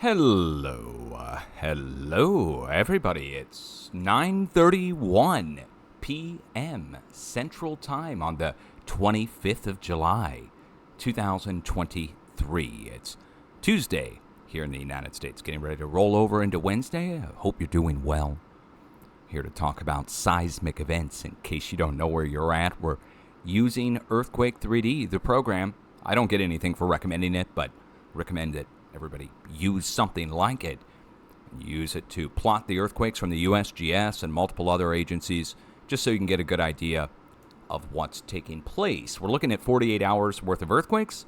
Hello, everybody. It's 9:31 p.m. Central Time on the 25th of July, 2023. It's Tuesday here in the United States, getting ready to roll over into Wednesday. I hope you're doing well. Here to talk about seismic events. In case you don't know where you're at, we're using Earthquake 3D, the program. I don't get anything for recommending it, but recommend that everybody use something like it. Use it to plot the earthquakes from the USGS and multiple other agencies, just so you can get a good idea of what's taking place. We're looking at 48 hours worth of earthquakes,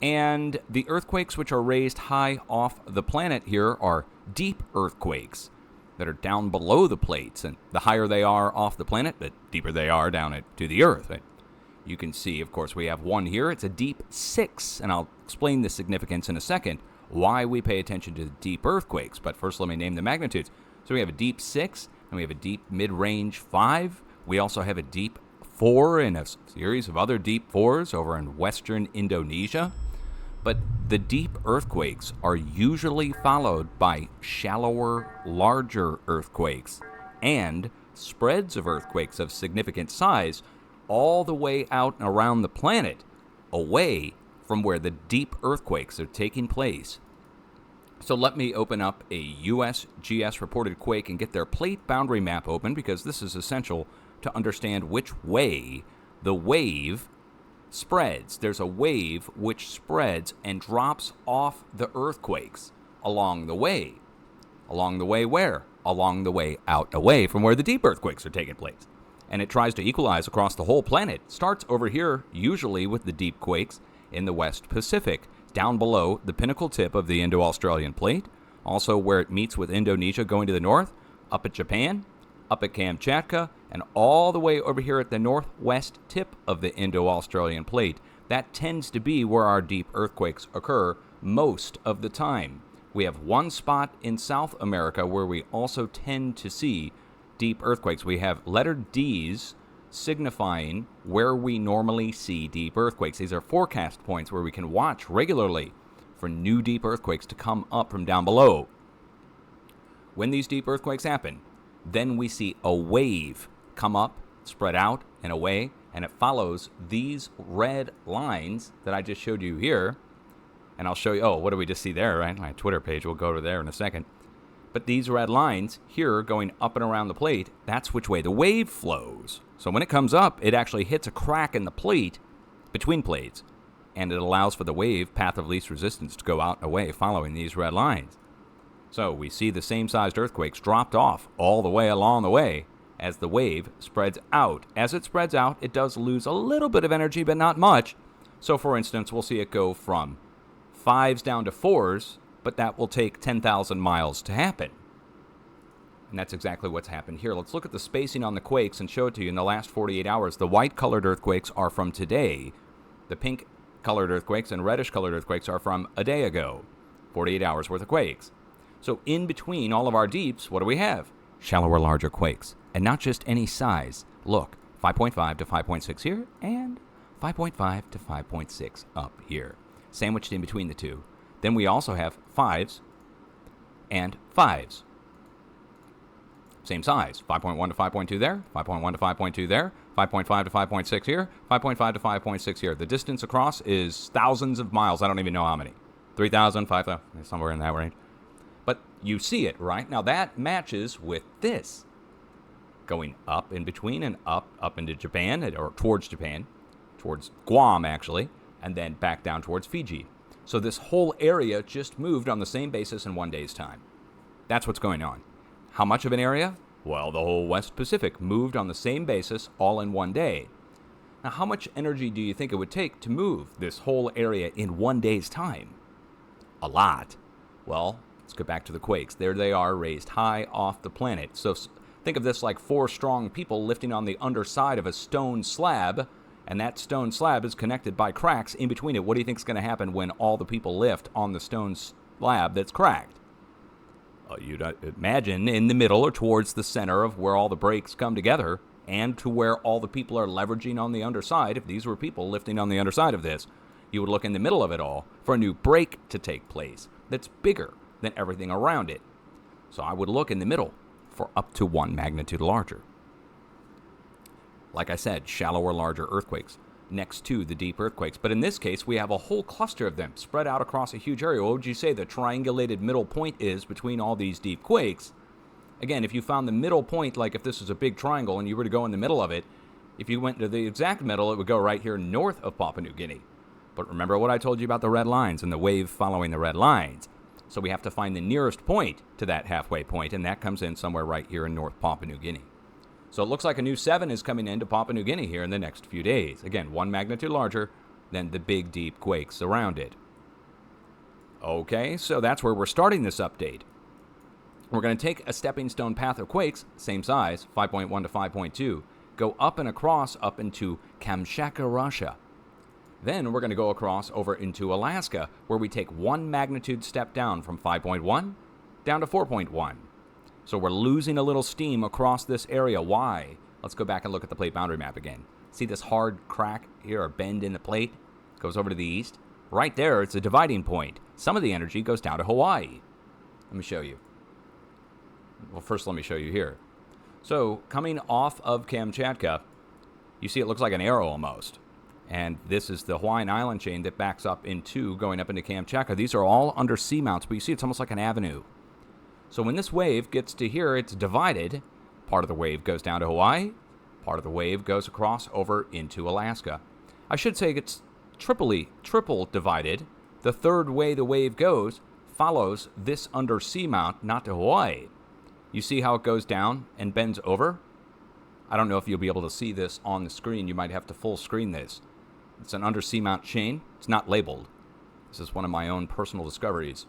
and the earthquakes which are raised high off the planet here are deep earthquakes that are down below the plates, and the higher they are off the planet, the deeper they are down to the earth. You can see, of course, we have one here. It's a deep 6, and I'll explain the significance in a second, why we pay attention to deep earthquakes. But first, let me name the magnitudes. So we have a deep 6, and we have a deep mid-range 5. We also have a deep 4 and a series of other deep 4s over in western Indonesia. But the deep earthquakes are usually followed by shallower, larger earthquakes and spreads of earthquakes of significant size all the way out and around the planet, away from where the deep earthquakes are taking place. So let me open up a USGS reported quake and get their plate boundary map open, because this is essential to understand which way the wave spreads. There's a wave which spreads and drops off the earthquakes along the way. Along the way where? Along the way out away from where the deep earthquakes are taking place. And it tries to equalize across the whole planet. Starts over here, usually with the deep quakes in the West Pacific, down below the pinnacle tip of the Indo-Australian plate, also where it meets with Indonesia going to the north, up at Japan, up at Kamchatka, and all the way over here at the northwest tip of the Indo-Australian plate. That tends to be where our deep earthquakes occur most of the time. We have one spot in South America where we also tend to see deep earthquakes. We have letter D's signifying where we normally see deep earthquakes. These are forecast points where we can watch regularly for new deep earthquakes to come up from down below. When these deep earthquakes happen, then we see a wave come up, spread out, and away, and it follows these red lines that I just showed you here. And I'll show you, what do we just see there, right? My Twitter page, we'll go to there in a second. But these red lines here going up and around the plate, that's which way the wave flows. So when it comes up, it actually hits a crack in the plate between plates, and it allows for the wave path of least resistance to go out and away following these red lines. So we see the same sized earthquakes dropped off all the way along the way as the wave spreads out. As it spreads out, it does lose a little bit of energy, but not much. So for instance, we'll see it go from 5s down to 4s, but that will take 10,000 miles to happen. And that's exactly what's happened here. Let's look at the spacing on the quakes and show it to you in the last 48 hours. The white-colored earthquakes are from today. The pink-colored earthquakes and reddish-colored earthquakes are from a day ago. 48 hours worth of quakes. So in between all of our deeps, what do we have? Shallower, larger quakes. And not just any size. Look, 5.5 to 5.6 here, and 5.5 to 5.6 up here. Sandwiched in between the two. Then we also have 5s and 5s. Same size. 5.1 to 5.2 there, 5.1 to 5.2 there, 5.5 to 5.6 here, 5.5 to 5.6 here. The distance across is thousands of miles. I don't even know how many. 3,000, 5,000, somewhere in that range. But you see it, right? Now that matches with this. Going up in between and up into Japan, or towards Japan, towards Guam actually, and then back down towards Fiji. So this whole area just moved on the same basis in one day's time. That's what's going on. How much of an area? Well, the whole West Pacific moved on the same basis all in one day. Now, how much energy do you think it would take to move this whole area in one day's time? A lot. Well, let's go back to the quakes. There they are, raised high off the planet. So think of this like 4 strong people lifting on the underside of a stone slab, and that stone slab is connected by cracks in between it. What do you think is going to happen when all the people lift on the stone slab that's cracked? You'd imagine in the middle or towards the center of where all the breaks come together, and to where all the people are leveraging on the underside. If these were people lifting on the underside of this, you would look in the middle of it all for a new break to take place that's bigger, than everything around it. So I would look in the middle for up to 1 magnitude larger. Like I said, shallow or larger earthquakes next to the deep earthquakes. But in this case, we have a whole cluster of them spread out across a huge area. What would you say the triangulated middle point is between all these deep quakes? Again, if you found the middle point, like if this was a big triangle and you were to go in the middle of it, if you went to the exact middle, it would go right here north of Papua New Guinea. But remember what I told you about the red lines and the wave following the red lines. So we have to find the nearest point to that halfway point, and that comes in somewhere right here in North Papua New Guinea. So it looks like a new 7 is coming into Papua New Guinea here in the next few days. Again, 1 magnitude larger than the big, deep quakes around it. Okay, so that's where we're starting this update. We're going to take a stepping stone path of quakes, same size, 5.1 to 5.2, go up and across up into Kamchatka, Russia. Then we're going to go across over into Alaska, where we take 1 magnitude step down from 5.1 down to 4.1. So we're losing a little steam across this area. Why? Let's go back and look at the plate boundary map again. See this hard crack here, or bend in the plate? Goes over to the east. Right there, it's a dividing point. Some of the energy goes down to Hawaii. Let me show you. Well, first let me show you here. So coming off of Kamchatka, you see it looks like an arrow almost. And this is the Hawaiian island chain that backs up into, going up into Kamchatka. These are all under seamounts, but you see it's almost like an avenue. So when this wave gets to here, it's divided. Part of the wave goes down to Hawaii. Part of the wave goes across over into Alaska. I should say it's triple divided. The third way the wave goes follows this under seamount, not to Hawaii. You see how it goes down and bends over? I don't know if you'll be able to see this on the screen. You might have to full screen this. It's an under seamount chain. It's not labeled. This is one of my own personal discoveries.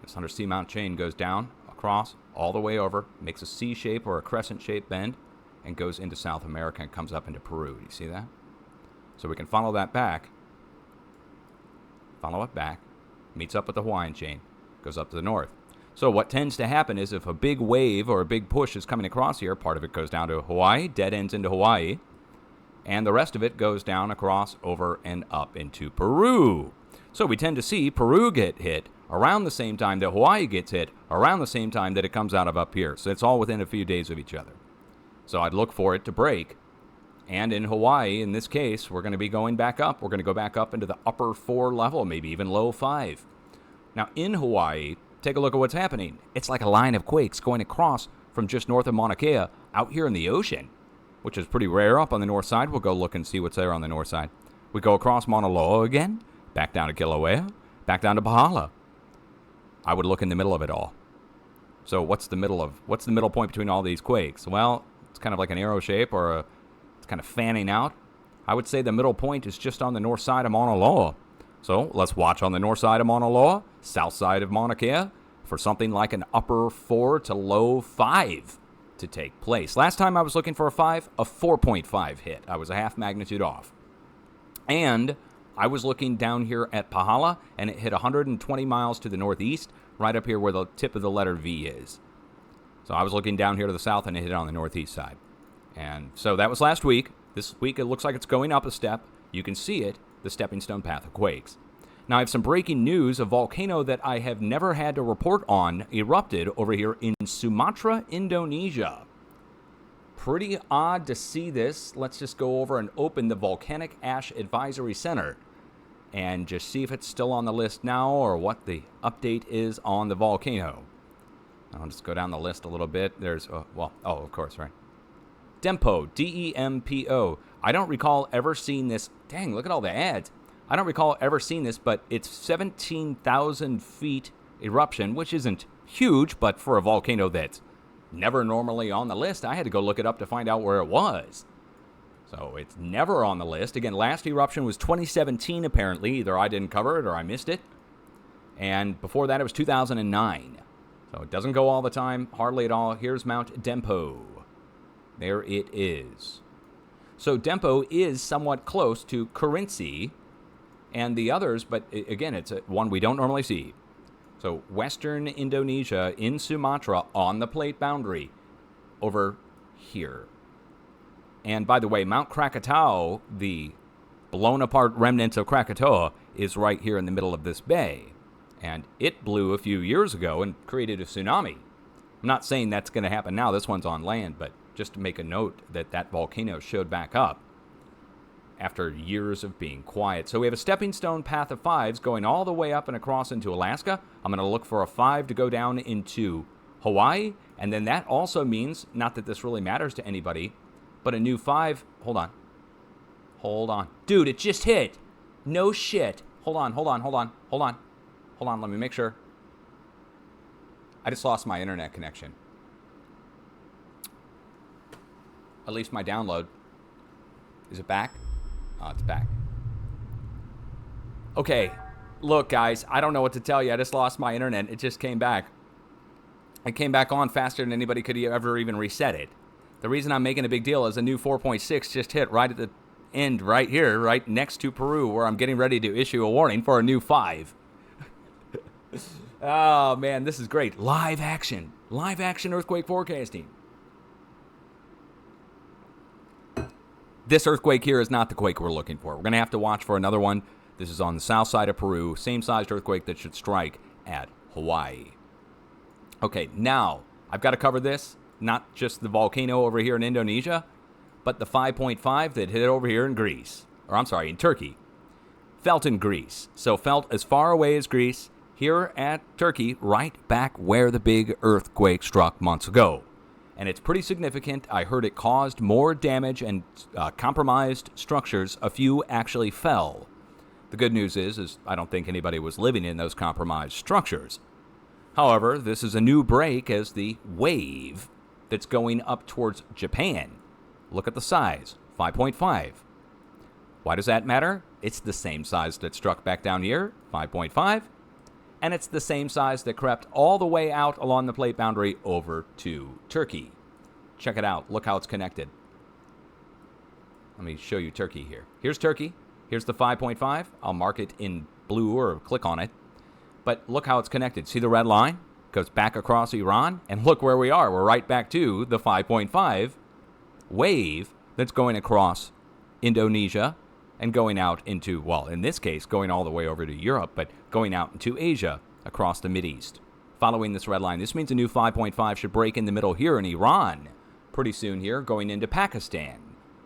This under seamount chain goes down, across, all the way over, makes a C shape or a crescent shape bend, and goes into South America and comes up into Peru. Do you see that? So we can follow that back. Follow it back. Meets up with the Hawaiian chain. Goes up to the north. So what tends to happen is if a big wave or a big push is coming across here, part of it goes down to Hawaii, dead ends into Hawaii, and the rest of it goes down across, over, and up into Peru. So we tend to see Peru get hit around the same time that Hawaii gets hit, around the same time that it comes out of up here. So it's all within a few days of each other. So I'd look for it to break. And in Hawaii, in this case, we're going to be going back up. We're going to go back up into the upper 4 level, maybe even low 5. Now in Hawaii, take a look at what's happening. It's like a line of quakes going across from just north of Mauna Kea out here in the ocean, which is pretty rare up on the north side. We'll go look and see what's there on the north side. We go across Mauna Loa again, back down to Kilauea, back down to Pahala. I would look in the middle of it all. So what's the middle point between all these quakes? Well, it's kind of like an arrow shape, or it's kind of fanning out. I would say the middle point is just on the north side of Mauna Loa. So let's watch on the north side of Mauna Loa, south side of Mauna Kea, for something like an upper 4 to low 5 to take place. Last time I was looking for a 5, a 4.5 hit. I was a half magnitude off. And I was looking down here at Pahala, and it hit 120 miles to the northeast, right up here where the tip of the letter V is. So I was looking down here to the south, and it hit on the northeast side. And so that was last week. This week it looks like it's going up a step. You can see it, the stepping stone path of quakes. Now I have some breaking news. A volcano that I have never had to report on erupted over here in Sumatra, Indonesia. Pretty odd to see this. Let's just go over and open the Volcanic Ash Advisory Center and just see if it's still on the list now or what the update is on the volcano. I'll just go down the list a little bit. There's, of course, right. Dempo, D-E-M-P-O. I don't recall ever seeing this. Dang, look at all the ads. I don't recall ever seeing this, but it's 17,000 feet eruption, which isn't huge, but for a volcano that's never normally on the list, I had to go look it up to find out where it was. So it's never on the list. Again, last eruption was 2017, apparently. Either I didn't cover it or I missed it. And before that, it was 2009. So it doesn't go all the time, hardly at all. Here's Mount Dempo. There it is. So Dempo is somewhat close to Kerinci and the others, but again, it's one we don't normally see. So western Indonesia in Sumatra on the plate boundary over here. And by the way, Mount Krakatau, the blown apart remnants of Krakatoa, is right here in the middle of this bay. And it blew a few years ago and created a tsunami. I'm not saying that's going to happen now. This one's on land, but just to make a note that that volcano showed back up after years of being quiet. So we have a stepping stone path of 5s going all the way up and across into Alaska. I'm going to look for a 5 to go down into Hawaii. And then that also means, not that this really matters to anybody, but a new 5. Hold on. Dude, it just hit. No shit. Hold on. Let me make sure. I just lost my internet connection. At least my download. Is it back? Oh, it's back. Okay. Look, guys, I don't know what to tell you. I just lost my internet. It just came back. It came back on faster than anybody could ever even reset it. The reason I'm making a big deal is a new 4.6 just hit right at the end right here, right next to Peru, where I'm getting ready to issue a warning for a new 5. Oh, man, this is great. Live action earthquake forecasting. This earthquake here is not the quake we're looking for. We're going to have to watch for another one. This is on the south side of Peru, same-sized earthquake that should strike at Hawaii. Okay, now, I've got to cover this, not just the volcano over here in Indonesia, but the 5.5 that hit over here in Greece. Or, I'm sorry, in Turkey. Felt in Greece. So felt as far away as Greece, here at Turkey, right back where the big earthquake struck months ago. And it's pretty significant. I heard it caused more damage and compromised structures. A few actually fell. The good news is I don't think anybody was living in those compromised structures. However, this is a new break as the wave that's going up towards Japan. Look at the size, 5.5. Why does that matter? It's the same size that struck back down here, 5.5. And it's the same size that crept all the way out along the plate boundary over to Turkey. Check it out. Look how it's connected. Let me show you Turkey here. Here's Turkey. Here's the 5.5. I'll mark it in blue or click on it. But look how it's connected. See the red line? Goes back across Iran. And look where we are. We're right back to the 5.5 wave that's going across Indonesia and going out into, well, in this case, going all the way over to Europe, but going out into Asia across the Mideast. Following this red line, this means a new 5.5 should break in the middle here in Iran. Pretty soon here, going into Pakistan.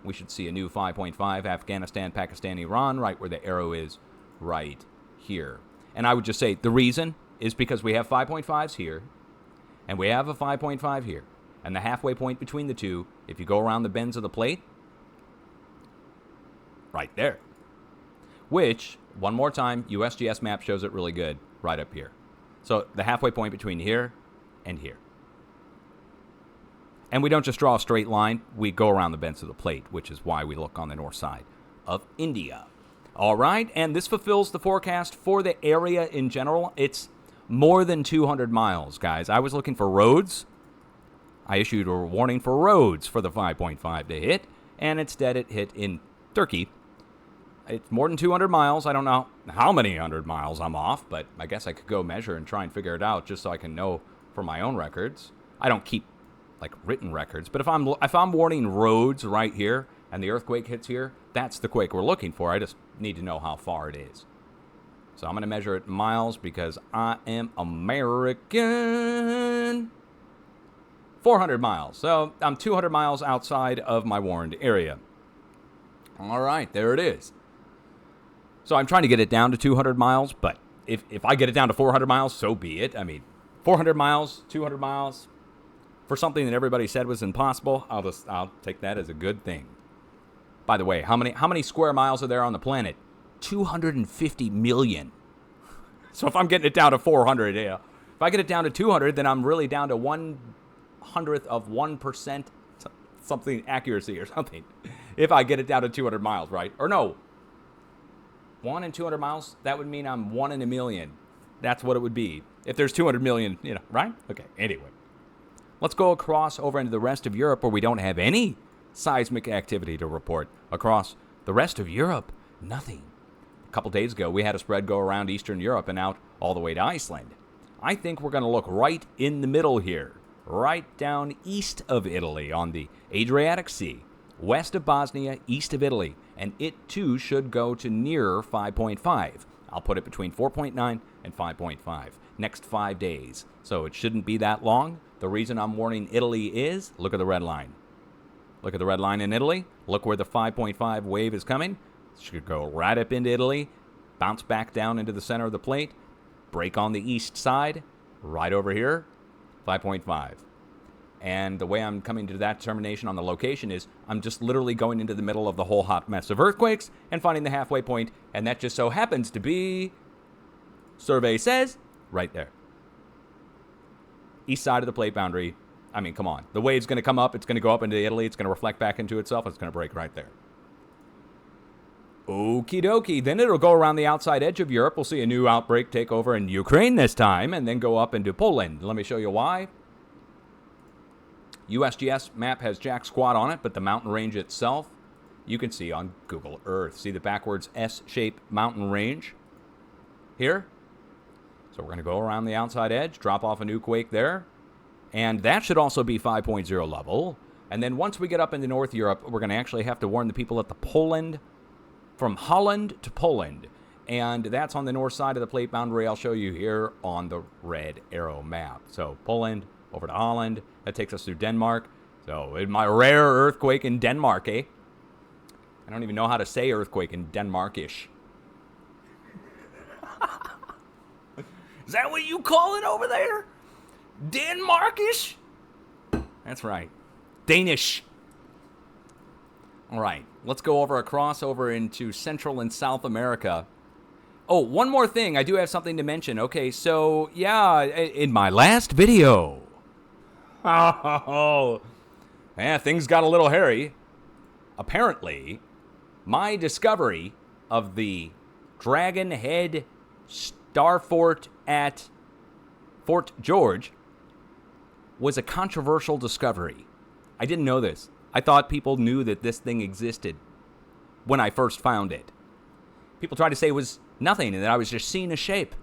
We should see a new 5.5, Afghanistan, Pakistan, Iran, right where the arrow is right here. And I would just say the reason is because we have 5.5s here, and we have a 5.5 here. And the halfway point between the two, if you go around the bends of the plate, right there. Which, one more time, USGS map shows it really good right up here. So the halfway point between here and here. And we don't just draw a straight line, we go around the bends of the plate, which is why we look on the north side of India. All right, and this fulfills the forecast for the area in general. It's more than 200 miles, guys. I was looking for roads. I issued a warning for roads for the 5.5 to hit, and instead it hit in Turkey. It's more than 200 miles. I don't know how many hundred miles I'm off, but I guess I could go measure and try and figure it out just so I can know for my own records. I don't keep like written records, but if I'm warning roads right here and the earthquake hits here, that's the quake we're looking for. I just need to know how far it is. So I'm going to measure it in miles because I am American. 400 miles. So I'm 200 miles outside of my warned area. All right, there it is. So I'm trying to get it down to 200 miles, but if I get it down to 400 miles, so be it. I mean, 400 miles, 200 miles, for something that everybody said was impossible, I'll take that as a good thing. By the way, how many square miles are there on the planet? 250 million. So if I'm getting it down to 400, yeah. If I get it down to 200, then I'm really down to 1/100th of 1% something accuracy or something. If I get it down to 200 miles, right? Or no. 1 in 200 miles, that would mean I'm 1 in a million. That's what it would be. If there's 200 million, right? Okay, anyway. Let's go across over into the rest of Europe where we don't have any seismic activity to report. Across the rest of Europe, nothing. A couple days ago, we had a spread go around Eastern Europe and out all the way to Iceland. I think we're going to look right in the middle here, right down east of Italy on the Adriatic Sea, west of Bosnia, east of Italy, and it too should go to near 5.5. I'll put it between 4.9 and 5.5. Next 5 days. So it shouldn't be that long. The reason I'm warning Italy is, look at the red line. Look at the red line in Italy. Look where the 5.5 wave is coming. It should go right up into Italy, bounce back down into the center of the plate, break on the east side, right over here, 5.5. And the way I'm coming to that determination on the location is I'm just literally going into the middle of the whole hot mess of earthquakes and finding the halfway point, and that just so happens to be, survey says, right there. East side of the plate boundary. I mean, come on. The wave's going to come up. It's going to go up into Italy. It's going to reflect back into itself. It's going to break right there. Okie dokie. Then it'll go around the outside edge of Europe. We'll see a new outbreak take over in Ukraine this time and then go up into Poland. Let me show you why. USGS map has jack squat on it, but the mountain range itself, you can see on Google Earth. See the backwards S-shaped mountain range here? So we're going to go around the outside edge, drop off a new quake there, and that should also be 5.0 level. And then once we get up into North Europe, we're going to actually have to warn the people at the Poland, from Holland to Poland. And that's on the north side of the plate boundary. I'll show you here on the red arrow map. So Poland over to Holland. That takes us through Denmark. So in my rare earthquake in Denmark, eh? I don't even know how to say earthquake in Denmarkish. Is that what you call it over there? Denmarkish? That's right. Danish. All right. Let's go over a crossover into Central and South America. Oh, one more thing. I do have something to mention. Okay, so, yeah, in my last video. Oh, yeah, things got a little hairy. Apparently, my discovery of the Dragon Head Star Fort at Fort George was a controversial discovery. I didn't know this. I thought people knew that this thing existed when I first found it. People tried to say it was nothing and that I was just seeing a shape.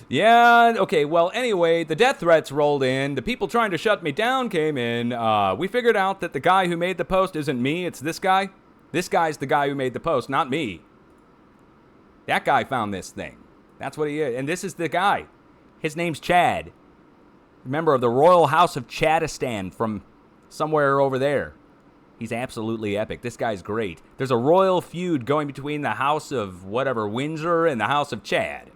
Yeah, okay, well, anyway, the death threats rolled in. The people trying to shut me down came in. We figured out that the guy who made the post isn't me, it's this guy. This guy's the guy who made the post, not me. That guy found this thing. That's what he is. And this is the guy. His name's Chad. Member of the Royal House of Chadistan from somewhere over there. He's absolutely epic. This guy's great. There's a royal feud going between the House of whatever, Windsor, and the House of Chadistan.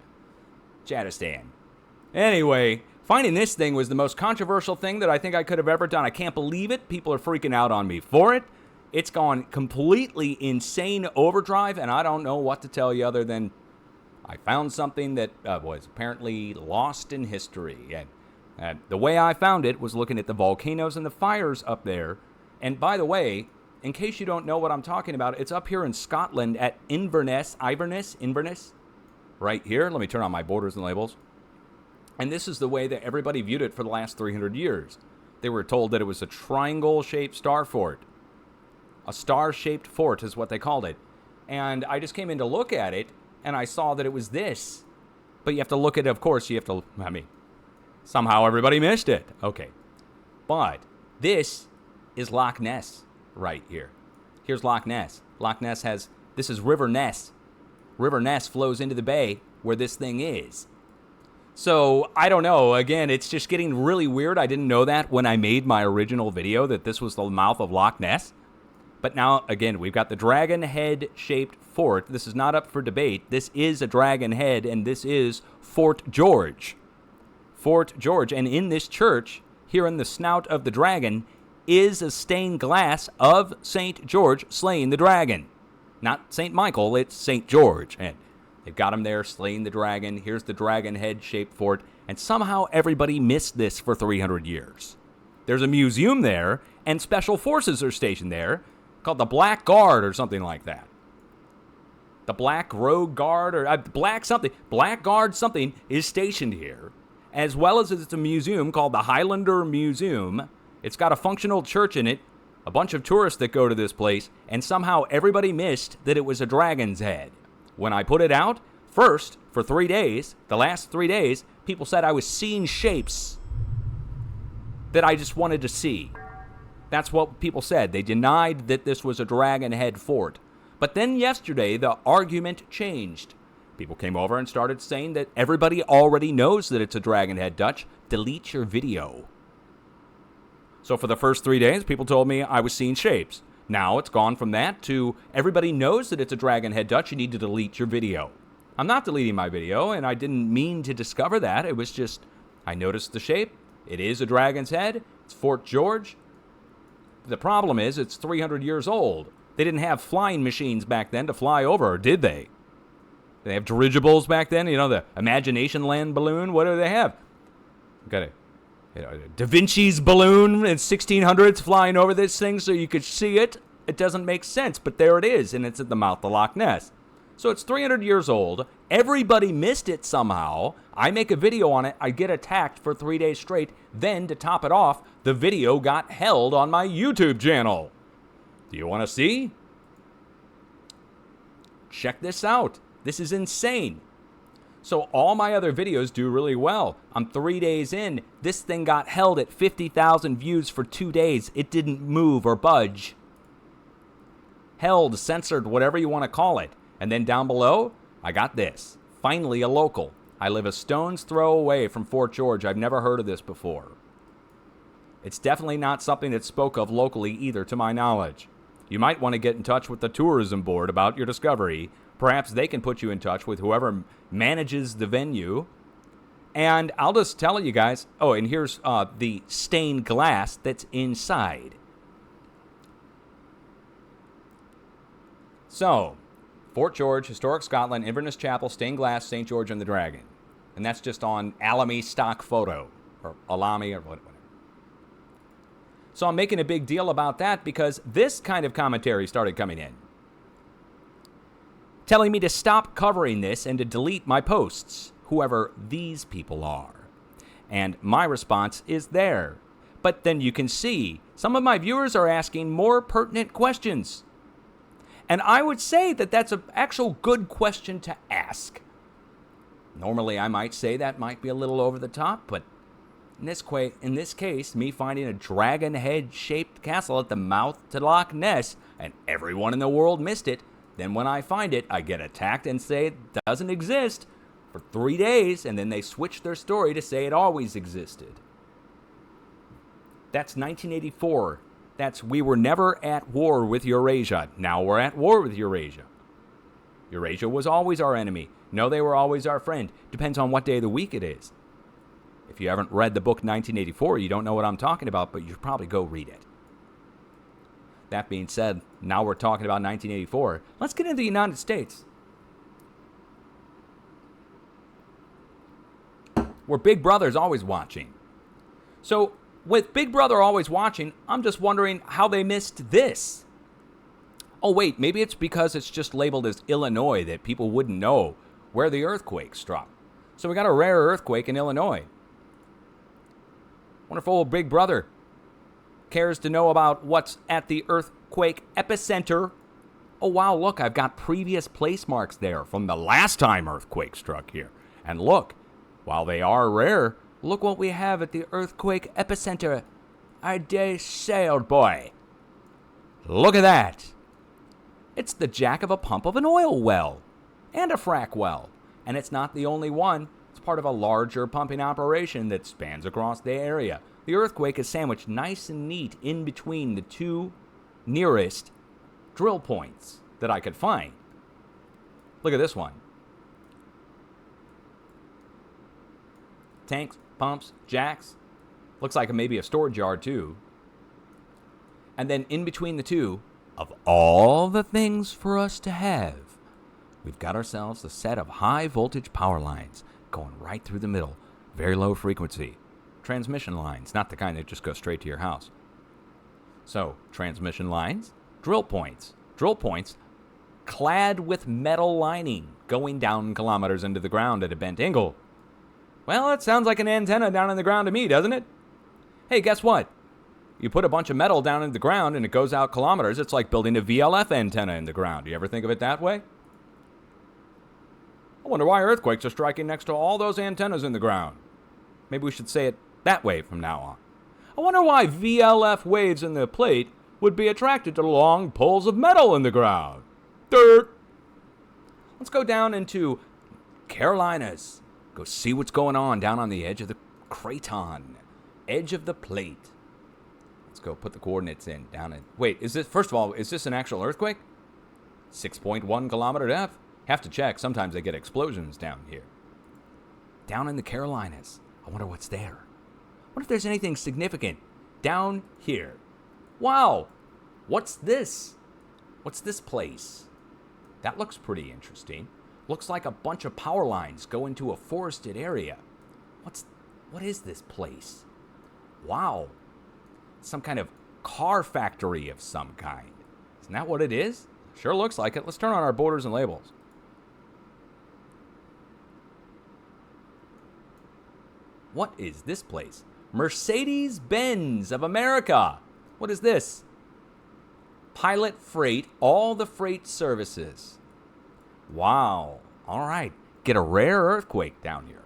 Anyway, finding this thing was the most controversial thing that I think I could have ever done. I can't believe it. People are freaking out on me for it. It's gone completely insane overdrive, and I don't know what to tell you other than I found something that was apparently lost in history. And the way I found it was looking at the volcanoes and the fires up there. And by the way, in case you don't know what I'm talking about, it's up here in Scotland at Inverness, right here. Let me turn on my borders and labels. And this is the way that everybody viewed it for the last 300 years. They were told that it was a triangle-shaped star fort. A star-shaped fort is what they called it. And I just came in to look at it, and I saw that it was this. But you have to look at it, of course, you have to, somehow everybody missed it. Okay. But this is Loch Ness right here. Here's Loch Ness. Loch Ness has, this is River Ness. River Ness flows into the bay where this thing is. So, I don't know. Again, it's just getting really weird. I didn't know that when I made my original video that this was the mouth of Loch Ness. But now, again, we've got the dragon head-shaped fort. This is not up for debate. This is a dragon head, and this is Fort George. Fort George. And in this church, here in the snout of the dragon, is a stained glass of St. George slaying the dragon. Not St. Michael, it's St. George. And they've got him there slaying the dragon. Here's the dragon head-shaped fort. And somehow everybody missed this for 300 years. There's a museum there, and special forces are stationed there, called the Black Guard or something like that. The Black Rogue Guard or Black Guard something is stationed here, as well as it's a museum called the Highlander Museum. It's got a functional church in it, a bunch of tourists that go to this place, and somehow everybody missed that it was a dragon's head. When I put it out, first, for 3 days, the last 3 days, people said I was seeing shapes that I just wanted to see. That's what people said. They denied that this was a dragon head fort. But then yesterday, the argument changed. People came over and started saying that everybody already knows that it's a dragon head Dutch. Delete your video. So for the first 3 days, people told me I was seeing shapes. Now it's gone from that to everybody knows that it's a dragon head Dutch. You need to delete your video. I'm not deleting my video, and I didn't mean to discover that. It was just, I noticed the shape. It is a dragon's head. It's Fort George. The problem is it's 300 years old. They didn't have flying machines back then to fly over, or did they? Did they have dirigibles back then? You know, the Imagination Land balloon? What do they have? Got a Da Vinci's balloon in 1600s flying over this thing so you could see it. It doesn't make sense, but there it is, and it's at the mouth of Loch Ness. So it's 300 years old. Everybody missed it somehow. I make a video on it. I get attacked for 3 days straight. Then, to top it off, the video got held on my YouTube channel. Do you want to see? Check this out. This is insane. So all my other videos do really well. I'm 3 days in. This thing got held at 50,000 views for 2 days. It didn't move or budge. Held, censored, whatever you want to call it. And then down below, I got this. Finally, a local. I live a stone's throw away from Fort George. I've never heard of this before. It's definitely not something that's spoke of locally either, to my knowledge. You might want to get in touch with the tourism board about your discovery. Perhaps they can put you in touch with whoever manages the venue. And I'll just tell you guys. Oh, and here's the stained glass that's inside. So, Fort George, Historic Scotland, Inverness Chapel, stained glass, St. George and the Dragon. And that's just on Alamy stock photo. Or Alamy or whatever. So I'm making a big deal about that because this kind of commentary started coming in. Telling me to stop covering this and to delete my posts, whoever these people are. And my response is there. But then you can see, some of my viewers are asking more pertinent questions. And I would say that that's an actual good question to ask. Normally I might say that might be a little over the top, but in this case, me finding a dragon head-shaped castle at the mouth to Loch Ness, and everyone in the world missed it, then when I find it, I get attacked and say it doesn't exist for 3 days, and then they switch their story to say it always existed. That's 1984. That's we were never at war with Eurasia. Now we're at war with Eurasia. Eurasia was always our enemy. No, they were always our friend. Depends on what day of the week it is. If you haven't read the book 1984, you don't know what I'm talking about, but you should probably go read it. That being said, now we're talking about 1984. Let's get into the United States. Where Big Brother's always watching. So, with Big Brother always watching, I'm just wondering how they missed this. Oh wait, maybe it's because it's just labeled as Illinois that people wouldn't know where the earthquake struck. So we got a rare earthquake in Illinois. Wonder if old Big Brother cares to know about what's at the earthquake epicenter. Oh wow, look, I've got previous place marks there from the last time earthquake struck here. And look, while they are rare, look what we have at the earthquake epicenter. I dare say, old boy. Look at that. It's the jack of a pump of an oil well and a frack well. And it's not the only one. It's part of a larger pumping operation that spans across the area. The earthquake is sandwiched nice and neat in between the two nearest drill points that I could find. Look at this one. Tanks, pumps, jacks. Looks like maybe a storage yard too. And then in between the two, of all the things for us to have, we've got ourselves a set of high voltage power lines going right through the middle. Very low frequency. Transmission lines, not the kind that just go straight to your house. So, transmission lines, drill points clad with metal lining going down kilometers into the ground at a bent angle. Well, it sounds like an antenna down in the ground to me, doesn't it? Hey, guess what? You put a bunch of metal down in the ground and it goes out kilometers. It's like building a VLF antenna in the ground. Do you ever think of it that way? I wonder why earthquakes are striking next to all those antennas in the ground. Maybe we should say it that way from now on. I wonder why VLF waves in the plate would be attracted to long poles of metal in the ground. Dirt. Let's go down into Carolinas. Go see what's going on down on the edge of the craton. Edge of the plate. Let's go put the coordinates in. Down in. Wait, first of all, is this an actual earthquake? 6.1 kilometer depth? Have to check. Sometimes they get explosions down here. Down in the Carolinas. I wonder what's there. What if there's anything significant down here? Wow. What's this? What's this place? That looks pretty interesting. Looks like a bunch of power lines go into a forested area. What is this place? Wow. Some kind of car factory of some kind. Isn't that what it is? Sure looks like it. Let's turn on our borders and labels. What is this place? Mercedes-Benz of America. What is this? Pilot Freight, all the freight services. Wow. All right. Get a rare earthquake down here.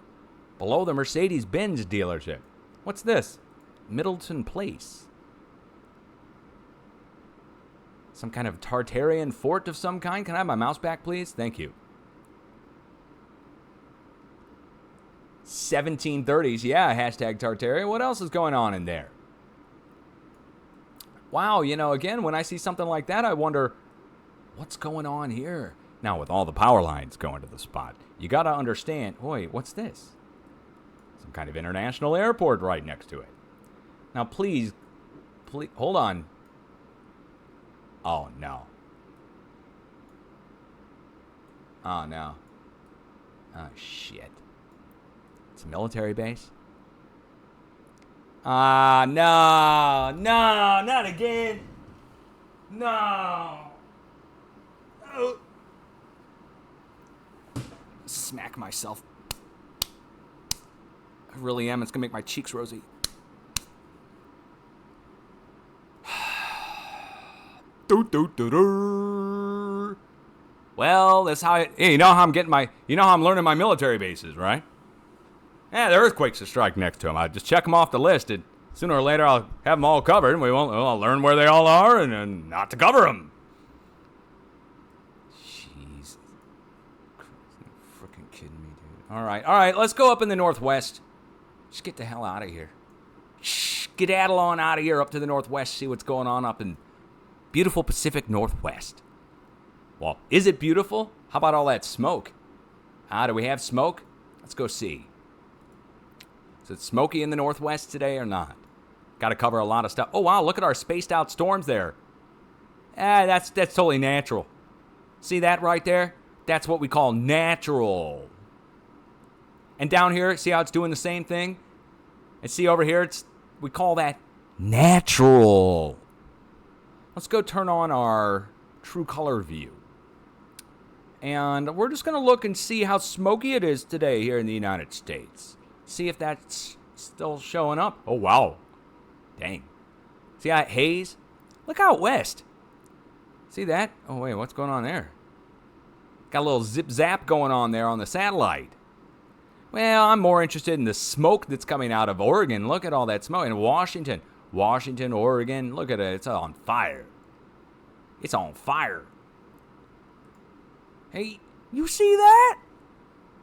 Below the Mercedes-Benz dealership. What's this? Middleton Place. Some kind of Tartarian fort of some kind. Can I have my mouse back, please? Thank you. 1730s. Yeah, hashtag Tartaria. What else is going on in there? Wow, again, when I see something like that, I wonder, what's going on here? Now, with all the power lines going to the spot, you got to understand, wait, what's this? Some kind of international airport right next to it. Now, please, hold on. Oh, no. Oh, no. Oh, shit. It's a military base? No, not again. No. Oh. Smack myself. I really am. It's going to make my cheeks rosy. Well, that's how you know how I'm learning my military bases, right? Yeah, the earthquakes will strike next to them. I just check them off the list, and sooner or later I'll have them all covered, and I'll learn where they all are and not to cover them. Jeez. You're freaking kidding me, dude. All right, let's go up in the northwest. Just get the hell out of here. Skedaddle on out of here up to the northwest, see what's going on up in beautiful Pacific Northwest. Well, is it beautiful? How about all that smoke? Do we have smoke? Let's go see. Is it smoky in the northwest today or not? Got to cover a lot of stuff. Oh, wow, look at our spaced out storms there. That's totally natural. See that right there? That's what we call natural. And down here, see how it's doing the same thing? And see over here, we call that natural. Let's go turn on our true color view. And we're just going to look and see how smoky it is today here in the United States. See if that's still showing up. Oh, wow. Dang. See that haze? Look out west. See that? Oh, wait, what's going on there? Got a little zip-zap going on there on the satellite. Well, I'm more interested in the smoke that's coming out of Oregon. Look at all that smoke. In Washington, Oregon, look at it. It's on fire. It's on fire. Hey, you see that?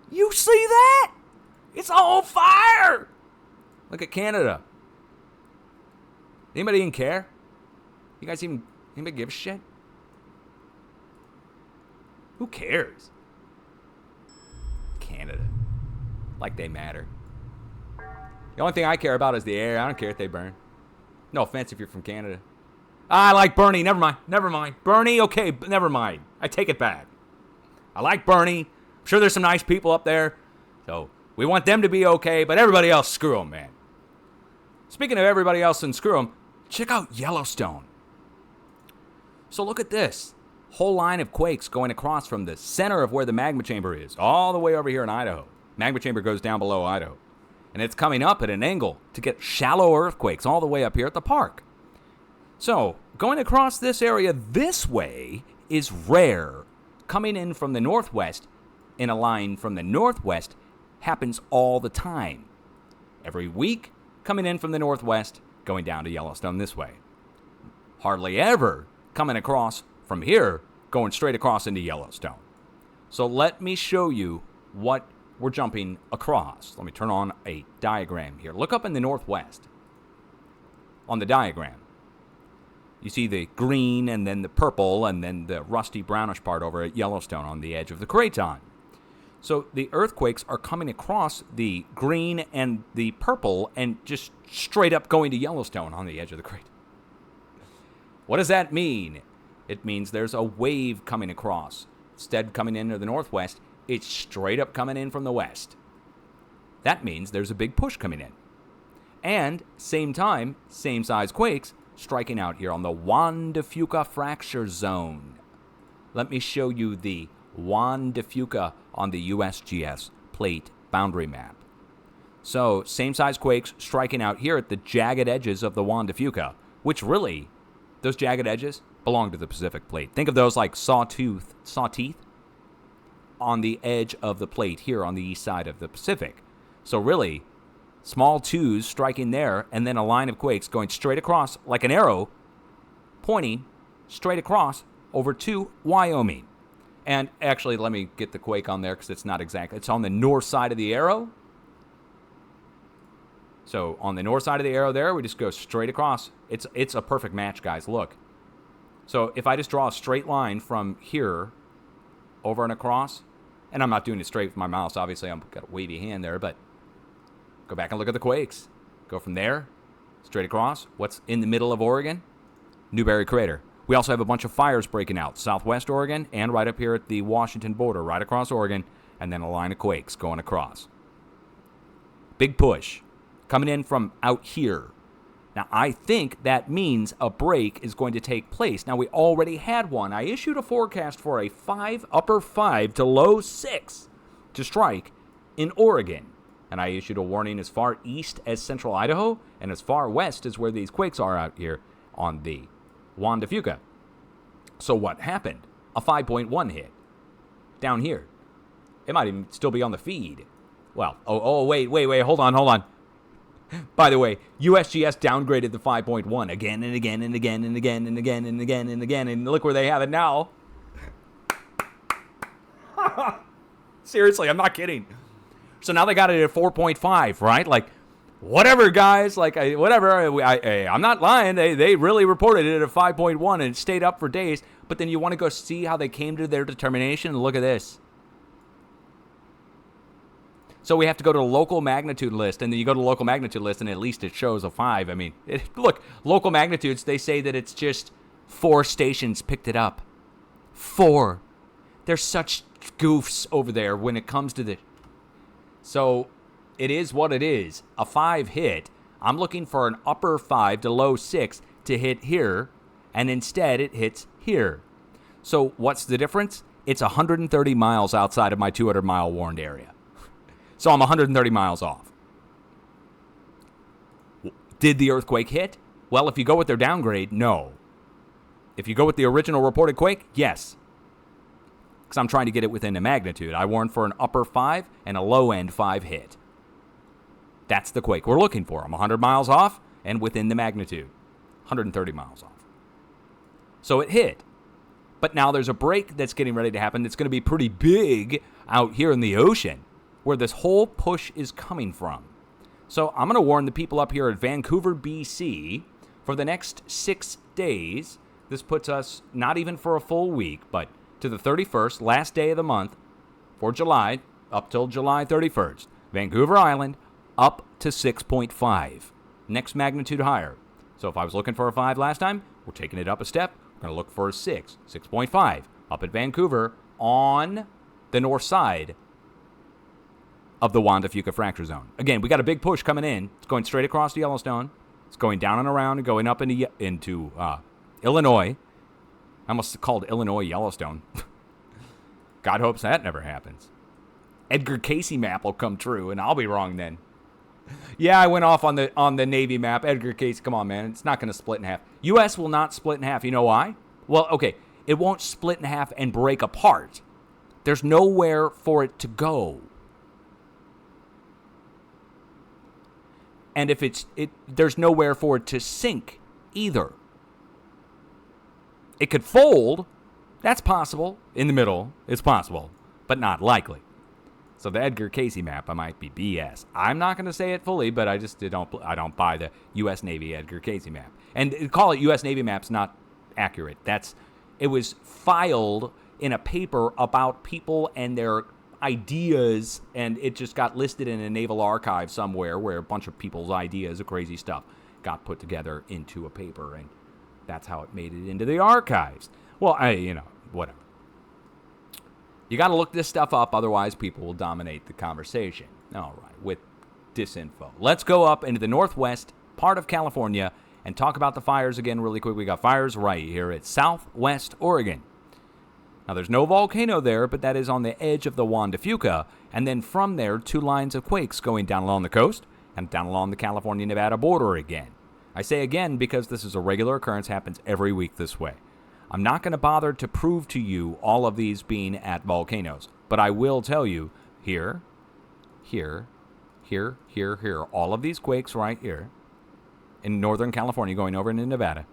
You see that? It's on fire! Look at Canada. Anybody even care? You guys anybody give a shit? Who cares? Canada. Like they matter. The only thing I care about is the air. I don't care if they burn. No offense if you're from Canada. I like Bernie. Never mind. Bernie, okay, never mind. I take it back. I like Bernie. I'm sure there's some nice people up there. So we want them to be okay, but everybody else, screw them, man. Speaking of everybody else and screw them, check out Yellowstone. So look at this. Whole line of quakes going across from the center of where the magma chamber is, all the way over here in Idaho. Magma chamber goes down below Idaho. And it's coming up at an angle to get shallow earthquakes all the way up here at the park. So, going across this area this way is rare. Coming in from the northwest in a line from the northwest happens all the time. Every week, coming in from the northwest, going down to Yellowstone this way. Hardly ever coming across from here, going straight across into Yellowstone. So let me show you what we're jumping across. Let me turn on a diagram here. Look up in the northwest on the diagram. You see the green and then the purple and then the rusty brownish part over at Yellowstone on the edge of the craton. So the earthquakes are coming across the green and the purple and just straight up going to Yellowstone on the edge of the craton. What does that mean? It means there's a wave coming across. Instead coming into the northwest, it's straight up coming in from the west. That means there's a big push coming in. And same time, same size quakes striking out here on the Juan de Fuca fracture zone. Let me show you the Juan de Fuca on the USGS plate boundary map. So, same size quakes striking out here at the jagged edges of the Juan de Fuca, which really, those jagged edges belong to the Pacific plate. Think of those like saw teeth on the edge of the plate here on the east side of the Pacific. So really, small twos striking there, and then a line of quakes going straight across like an arrow, pointing straight across over to Wyoming. And actually, let me get the quake on there because it's not exact. It's on the north side of the arrow. So on the north side of the arrow there, we just go straight across. It's a perfect match, guys. Look. So if I just draw a straight line from here over and across, and I'm not doing it straight with my mouse, obviously I've got a wavy hand there, but go back and look at the quakes. Go from there, straight across. What's in the middle of Oregon? Newberry Crater. We also have a bunch of fires breaking out, southwest Oregon and right up here at the Washington border, right across Oregon, and then a line of quakes going across. Big push coming in from out here. Now, I think that means a break is going to take place. Now, we already had one. I issued a forecast for a upper 5 to low 6 to strike in Oregon. And I issued a warning as far east as central Idaho and as far west as where these quakes are out here on the Juan de Fuca. So what happened? A 5.1 hit down here. It might even still be on the feed. Well, wait, hold on. By the way, USGS downgraded the 5.1 again and again and again and again and again and again and again, and look where they have it now. Seriously, I'm not kidding. So now they got it at 4.5, right? Like, whatever, guys. Like, I'm not lying. They really reported it at 5.1, and it stayed up for days. But then you want to go see how they came to their determination? Look at this. So we have to go to a local magnitude list, and then you go to local magnitude list, and at least it shows a 5. I mean, look, local magnitudes, they say that it's just 4 stations picked it up. 4. They're such goofs over there when it comes to the... So it is what it is. A 5 hit. I'm looking for an upper 5 to low 6 to hit here, and instead it hits here. So what's the difference? It's 130 miles outside of my 200-mile warned area. So I'm 130 miles off. Did the earthquake hit? Well, if you go with their downgrade, no. If you go with the original reported quake, yes. Because I'm trying to get it within a magnitude. I warned for an upper 5 and a low-end 5 hit. That's the quake we're looking for. I'm 100 miles off and within the magnitude. 130 miles off. So it hit. But now there's a break that's getting ready to happen that's going to be pretty big out here in the ocean, where this whole push is coming from. So I'm going to warn the people up here at Vancouver, BC, for the next 6 days. This puts us not even for a full week, but to the 31st, last day of the month, for July, up till July 31st. Vancouver Island, up to 6.5. Next magnitude higher. So if I was looking for a 5 last time, we're taking it up a step. We're going to look for a 6, 6.5, up at Vancouver on the north side of the Juan de Fuca fracture zone. Again, we got a big push coming in. It's going straight across to Yellowstone. It's going down and around and going up into Illinois. I almost called Illinois Yellowstone. God hopes that never happens. Edgar Cayce map will come true, and I'll be wrong then. Yeah, I went off on the Navy map. Edgar Cayce, come on, man. It's not going to split in half. U.S. will not split in half. You know why? Well, okay, it won't split in half and break apart. There's nowhere for it to go. And if there's nowhere for it to sink either. It could fold, That's possible. In the middle, it's possible, but not likely. So the Edgar Cayce map, I might be BS. I'm not going to say it fully, but I don't buy the U.S. Navy Edgar Cayce map. And call it U.S. Navy map's not accurate. It was filed in a paper about people and their ideas, and it just got listed in a naval archive somewhere where a bunch of people's ideas of crazy stuff got put together into a paper, and that's how it made it into the archives. Well, whatever. You got to look this stuff up, otherwise people will dominate the conversation. All right, with disinfo. Let's go up into the northwest part of California and talk about the fires again really quick. We got fires right here at Southwest Oregon. Now, there's no volcano there, but that is on the edge of the Juan de Fuca, and then from there, 2 lines of quakes going down along the coast and down along the California-Nevada border again. I say again because this is a regular occurrence, happens every week this way. I'm not going to bother to prove to you all of these being at volcanoes, but I will tell you here, all of these quakes right here in Northern California going over into Nevada,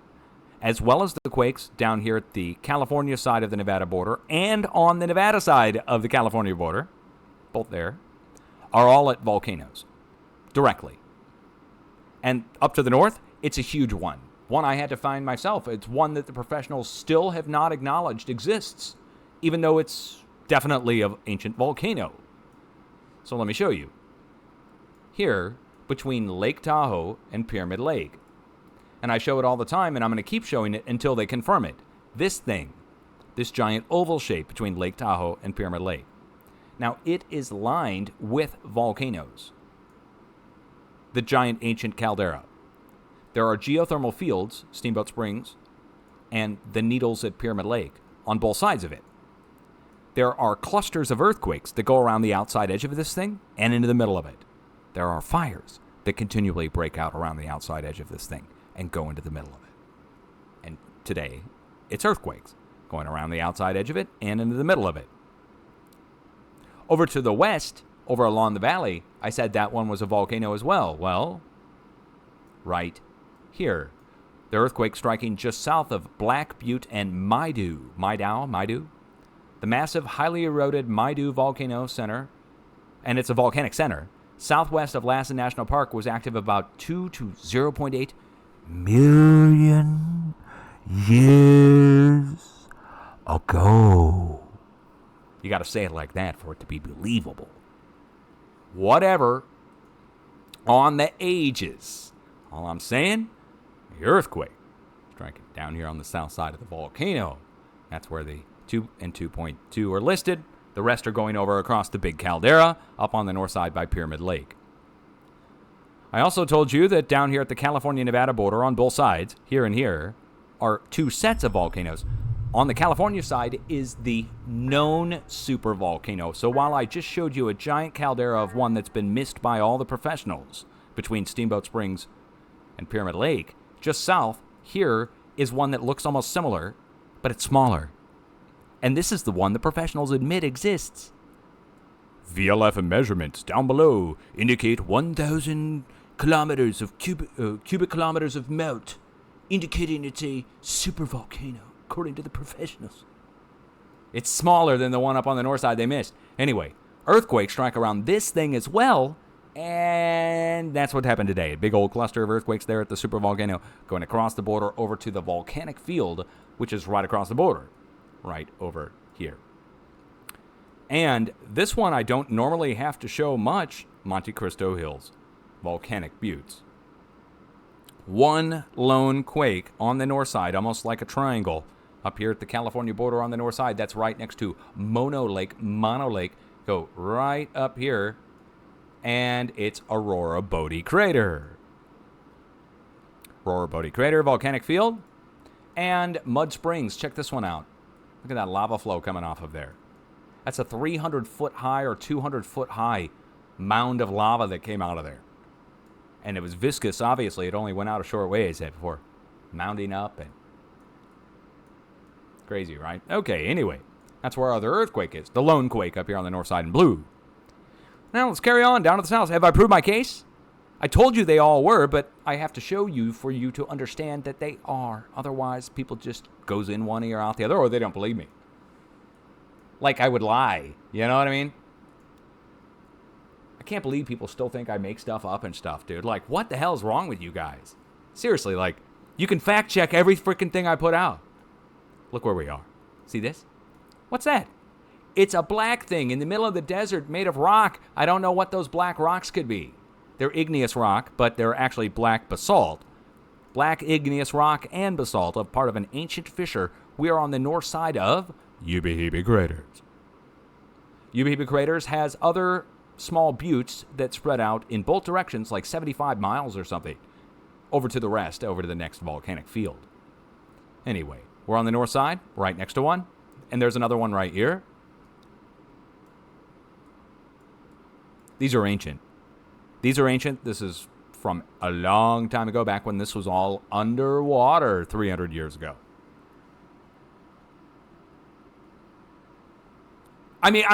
as well as the quakes down here at the California side of the Nevada border and on the Nevada side of the California border, both there, are all at volcanoes directly. And up to the north, it's a huge one. One I had to find myself. It's one that the professionals still have not acknowledged exists, even though it's definitely an ancient volcano. So let me show you. Here, between Lake Tahoe and Pyramid Lake. And I show it all the time, and I'm going to keep showing it until they confirm it. This thing, this giant oval shape between Lake Tahoe and Pyramid Lake. Now, it is lined with volcanoes. The giant ancient caldera. There are geothermal fields, Steamboat Springs, and the Needles at Pyramid Lake on both sides of it. There are clusters of earthquakes that go around the outside edge of this thing and into the middle of it. There are fires that continually break out around the outside edge of this thing and go into the middle of it. And today, it's earthquakes going around the outside edge of it and into the middle of it. Over to the west, over along the valley, I said that one was a volcano as well. Well, right here. The earthquake striking just south of Black Butte and Maidu. The massive, highly eroded Maidu Volcano Center, and it's a volcanic center, southwest of Lassen National Park, was active about 2 to 0.8 million years ago. You got to say it like that for it to be believable. Whatever. On the ages. All I'm saying, the earthquake striking down here on the south side of the volcano. That's where the 2 and 2.2 are listed. The rest are going over across the big caldera up on the north side by Pyramid Lake. I also told you that down here at the California-Nevada border on both sides, here and here, are 2 sets of volcanoes. On the California side is the known supervolcano. So while I just showed you a giant caldera of one that's been missed by all the professionals between Steamboat Springs and Pyramid Lake, just south here is one that looks almost similar, but it's smaller. And this is the one the professionals admit exists. VLF measurements down below indicate 1,000 kilometers of cubic kilometers of melt, indicating it's a supervolcano, according to the professionals. It's smaller than the one up on the north side they missed. Anyway, earthquakes strike around this thing as well, and that's what happened today. A big old cluster of earthquakes there at the supervolcano going across the border over to the volcanic field, which is right across the border, right over here. And this one I don't normally have to show much, Monte Cristo Hills, volcanic buttes. One lone quake on the north side, almost like a triangle, up here at the California border on the north side. That's right next to Mono Lake. Go right up here, and it's Aurora Bodie Crater. Aurora Bodie Crater, volcanic field, and Mud Springs. Check this one out. Look at that lava flow coming off of there. That's a 300-foot high or 200-foot high mound of lava that came out of there. And it was viscous, obviously. It only went out a short ways before mounding up. And crazy, right? Okay, anyway. That's where our other earthquake is. The lone quake up here on the north side in blue. Now, let's carry on down to the south. Have I proved my case? I told you they all were, but I have to show you for you to understand that they are. Otherwise, people just goes in one ear, out the other, or they don't believe me. Like I would lie. You know what I mean? I can't believe people still think I make stuff up and stuff, dude. Like, what the hell is wrong with you guys? Seriously, like, you can fact check every freaking thing I put out. Look where we are. See this? What's that? It's a black thing in the middle of the desert made of rock. I don't know what those black rocks could be. They're igneous rock, but they're actually black basalt. Black igneous rock and basalt of part of an ancient fissure. We are on the north side of Ubehebe Craters. Ubehebe Craters has other small buttes that spread out in both directions, like 75 miles or something, over to the next volcanic field. Anyway, we're on the north side, right next to one, and there's another one right here. These are ancient. This is from a long time ago, back when this was all underwater 300 years ago. I mean,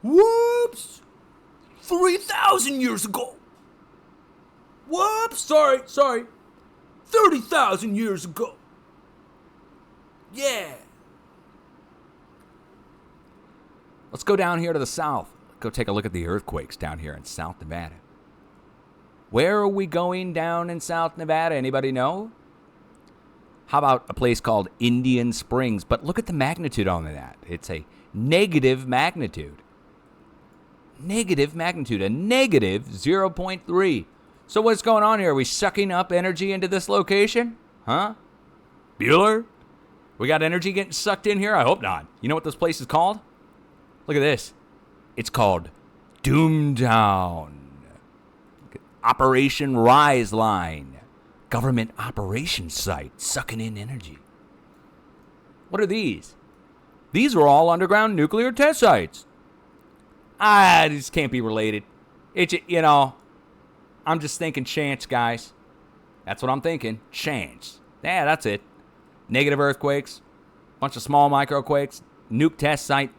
whoops! 3,000 years ago. Whoops, sorry. 30,000 years ago. Yeah. Let's go down here to the south. Go take a look at the earthquakes down here in South Nevada. Where are we going down in South Nevada? Anybody know? How about a place called Indian Springs? But look at the magnitude on that. It's a negative magnitude. A negative 0.3. So what's going on here? Are we sucking up energy into this location? Huh? Bueller? We got energy getting sucked in here? I hope not. You know what this place is called? Look at this. It's called Doomtown. Operation Rise Line. Government operations site sucking in energy. What are these? These are all underground nuclear test sites. These can't be related. I'm just thinking chance, guys. That's what I'm thinking. Chance. Yeah, that's it. Negative earthquakes. Bunch of small microquakes. Nuke test site.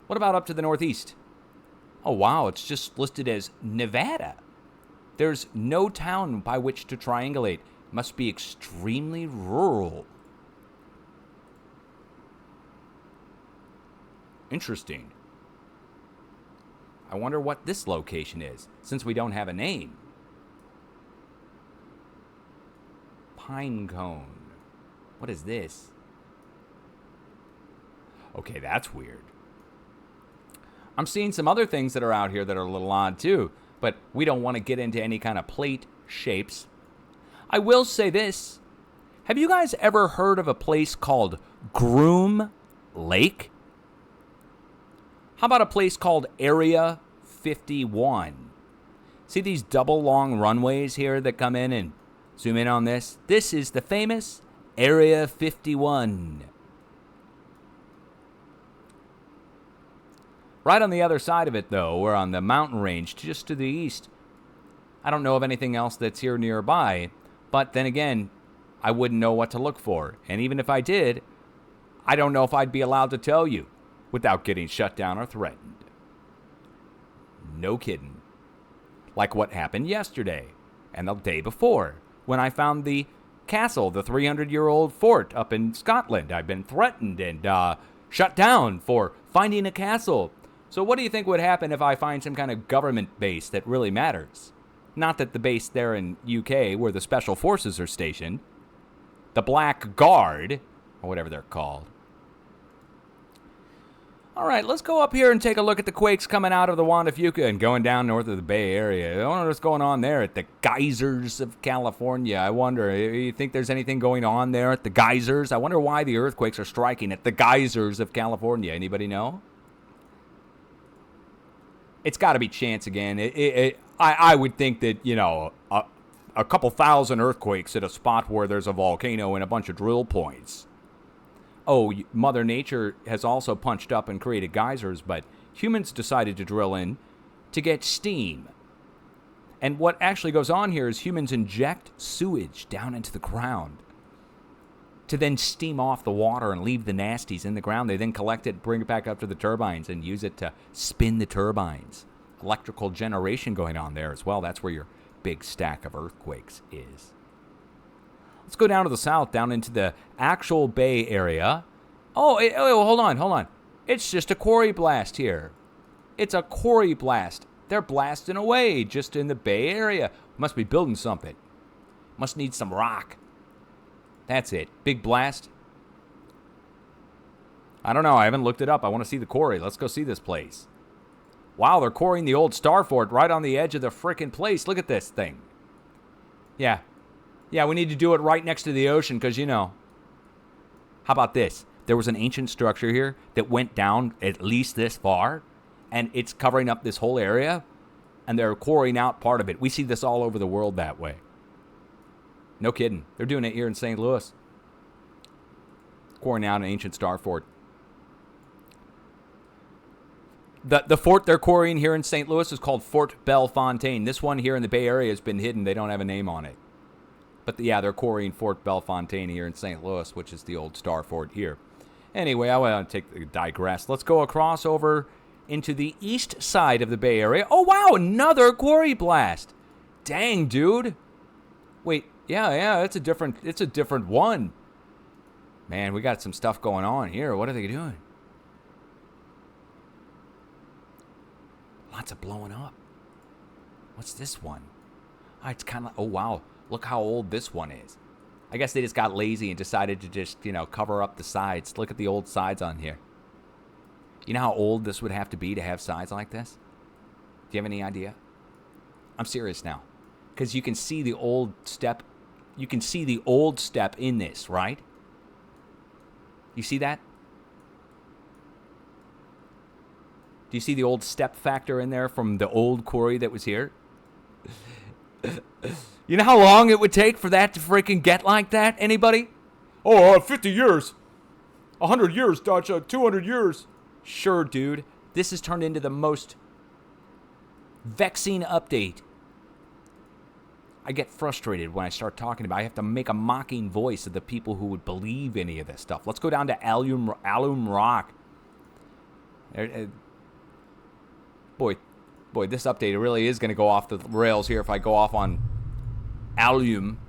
What about up to the northeast? Oh, wow, it's just listed as Nevada. There's no town by which to triangulate. Must be extremely rural. Interesting. I wonder what this location is, since we don't have a name. Pinecone. What is this? Okay, that's weird. I'm seeing some other things that are out here that are a little odd too, but we don't want to get into any kind of plate shapes. I will say this. Have you guys ever heard of a place called Groom Lake? How about a place called Area 51? See these double long runways here that come in and zoom in on this? This is the famous Area 51. Right on the other side of it, though, we're on the mountain range just to the east. I don't know of anything else that's here nearby, but then again, I wouldn't know what to look for. And even if I did, I don't know if I'd be allowed to tell you without getting shut down or threatened. No kidding. Like what happened yesterday and the day before when I found the castle, the 300-year-old fort up in Scotland. I've been threatened and shut down for finding a castle. So what do you think would happen if I find some kind of government base that really matters? Not that the base there in UK where the special forces are stationed, the Black Guard, or whatever they're called. All right, let's go up here and take a look at the quakes coming out of the Juan de Fuca and going down north of the Bay Area. I wonder what's going on there at the geysers of California. I wonder, you think there's anything going on there at the geysers? I wonder why the earthquakes are striking at the geysers of California. Anybody know? It's got to be chance again. I would think that, a couple thousand earthquakes at a spot where there's a volcano and a bunch of drill points. Oh, Mother Nature has also punched up and created geysers, but humans decided to drill in to get steam. And what actually goes on here is humans inject sewage down into the ground to then steam off the water and leave the nasties in the ground. They then collect it, bring it back up to the turbines, and use it to spin the turbines. Electrical generation going on there as well. That's where your big stack of earthquakes is. Let's go down to the south, down into the actual Bay Area. Oh, hold on. It's just a quarry blast here. It's a quarry blast. They're blasting away just in the Bay Area. Must be building something. Must need some rock. That's it. Big blast. I don't know. I haven't looked it up. I want to see the quarry. Let's go see this place. Wow, they're quarrying the old Star Fort right on the edge of the frickin' place. Look at this thing. Yeah. Yeah, we need to do it right next to the ocean because, How about this? There was an ancient structure here that went down at least this far, and it's covering up this whole area, and they're quarrying out part of it. We see this all over the world that way. No kidding. They're doing it here in St. Louis. Quarrying out an ancient Star Fort. The fort they're quarrying here in St. Louis is called Fort Bellefontaine. This one here in the Bay Area has been hidden. They don't have a name on it. But yeah, they're quarrying Fort Bellefontaine here in St. Louis, which is the old Star Fort here. Anyway, I want to digress. Let's go across over into the east side of the Bay Area. Oh, wow, another quarry blast. Dang, dude. Wait, yeah, it's a different one. Man, we got some stuff going on here. What are they doing? Lots of blowing up. What's this one? Oh, it's kind of, oh, wow. Look how old this one is. I guess they just got lazy and decided to just, cover up the sides. Look at the old sides on here. You know how old this would have to be to have sides like this? Do you have any idea? I'm serious now. Because you can see the old step. You can see the old step in this, right? You see that? Do you see the old step factor in there from the old quarry that was here? You know how long it would take for that to freaking get like that? Anybody? 50 years. 100 years, Dutch. 200 years. Sure, dude. This has turned into the most vexing update. I get frustrated when I start talking about it. I have to make a mocking voice of the people who would believe any of this stuff. Let's go down to Alum Rock. Boy, this update really is going to go off the rails here if I go off on alum.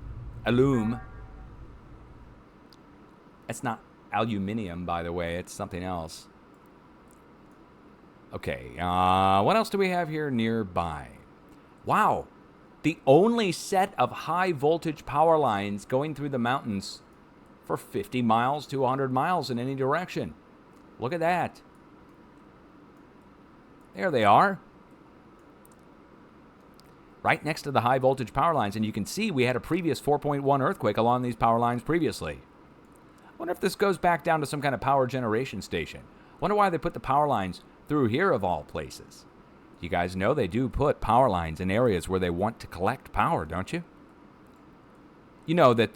It's not aluminium, by the way. It's something else. Okay, what else do we have here nearby? Wow, the only set of high-voltage power lines going through the mountains for 50 miles to 100 miles in any direction. Look at that. There they are. Right next to the high voltage power lines, and you can see we had a previous 4.1 earthquake along these power lines previously. I wonder if this goes back down to some kind of power generation station. Wonder why they put the power lines through here of all places. You guys know they do put power lines in areas where they want to collect power, don't you? You know that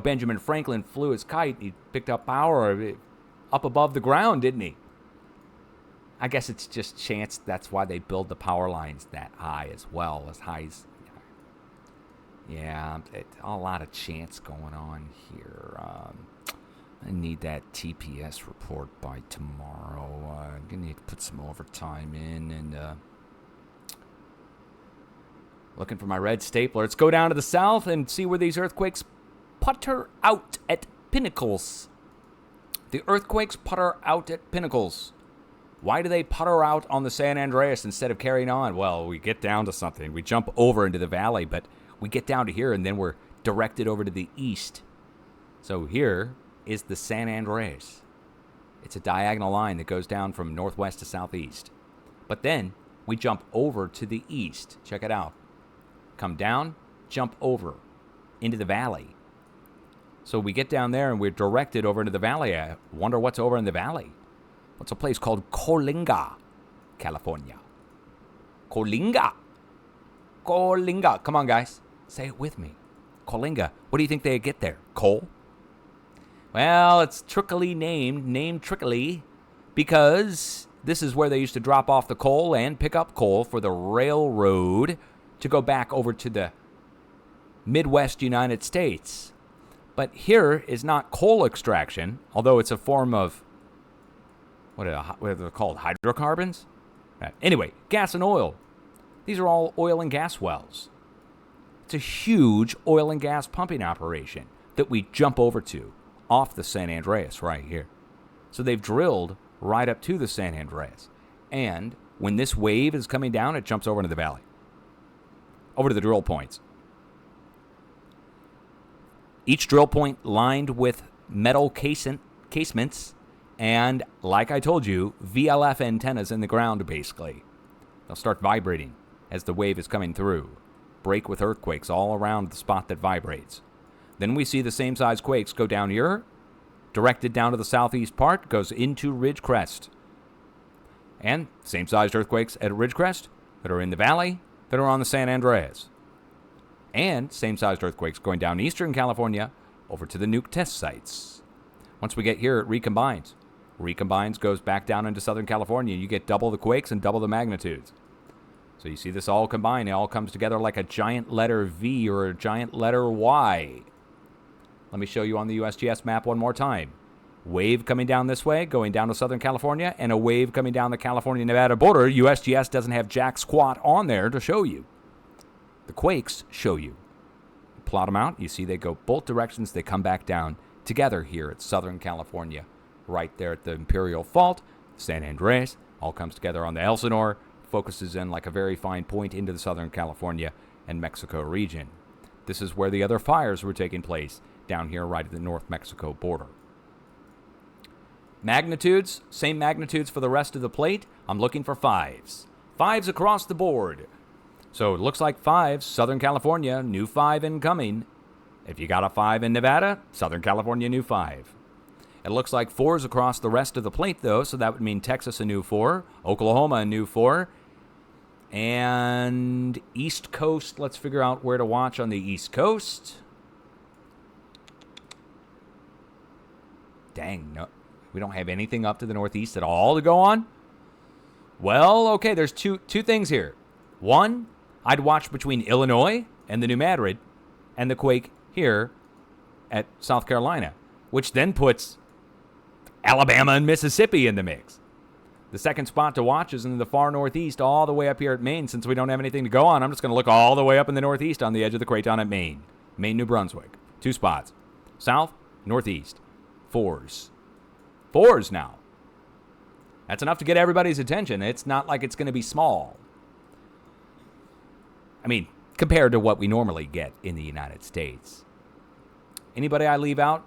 Benjamin Franklin flew his kite, he picked up power up above the ground, didn't he? I guess it's just chance that's why they build the power lines that high as well, as high as... Yeah, a lot of chance going on here. I need that TPS report by tomorrow. I'm going to need to put some overtime in and... looking for my red stapler. Let's go down to the south and see where these earthquakes putter out at pinnacles. The earthquakes putter out at pinnacles. Why do they putter out on the San Andreas instead of carrying on? Well, we get down to something. We jump over into the valley, but we get down to here, and then we're directed over to the east. So here is the San Andreas. It's a diagonal line that goes down from northwest to southeast. But then we jump over to the east. Check it out. Come down, jump over into the valley. So we get down there, and we're directed over into the valley. I wonder what's over in the valley. What's a place called Coalinga, California? Coalinga. Come on, guys. Say it with me. Coalinga. What do you think they get there? Coal? Well, it's trickily named trickily, because this is where they used to drop off the coal and pick up coal for the railroad to go back over to the Midwest United States. But here is not coal extraction, although it's a form of... What are they called? Hydrocarbons? Anyway, gas and oil. These are all oil and gas wells. It's a huge oil and gas pumping operation that we jump over to off the San Andreas right here. So they've drilled right up to the San Andreas. And when this wave is coming down, it jumps over into the valley, over to the drill points. Each drill point lined with metal casements and, like I told you, VLF antennas in the ground, basically. They'll start vibrating as the wave is coming through, break with earthquakes all around the spot that vibrates. Then we see the same size quakes go down here, directed down to the southeast part, goes into Ridgecrest. And same-sized earthquakes at Ridgecrest that are in the valley that are on the San Andreas. And same-sized earthquakes going down eastern California over to the nuke test sites. Once we get here, it recombines. Recombines, goes back down into Southern California. You get double the quakes and double the magnitudes. So you see this all combine. It all comes together like a giant letter V or a giant letter Y. Let me show you on the USGS map one more time. Wave coming down this way, going down to Southern California, and a wave coming down the California-Nevada border. USGS doesn't have jack squat on there to show you. The quakes show you. You plot them out. You see they go both directions. They come back down together here at Southern California. Right there at the Imperial Fault, San Andreas, all comes together on the Elsinore, focuses in like a very fine point into the Southern California and Mexico region. This is where the other fires were taking place, down here right at the North Mexico border. Magnitudes, same magnitudes for the rest of the plate. I'm looking for 5s. 5s across the board. So it looks like 5s, Southern California, new 5 incoming. If you got a 5 in Nevada, Southern California, new 5. It looks like 4s across the rest of the plate, though, so that would mean Texas a new 4, Oklahoma a new 4, and East Coast. Let's figure out where to watch on the East Coast. Dang, no, we don't have anything up to the northeast at all to go on? Well, okay, there's two things here. One, I'd watch between Illinois and the New Madrid and the quake here at South Carolina, which then puts Alabama and Mississippi in the mix. The second spot to watch is in the far northeast, all the way up here at Maine. Since we don't have anything to go on, I'm just going to look all the way up in the northeast on the edge of the craton at Maine. Maine, New Brunswick. 2 spots. South, northeast. 4s. 4s now. That's enough to get everybody's attention. It's not like it's going to be small. I mean, compared to what we normally get in the United States. Anybody I leave out?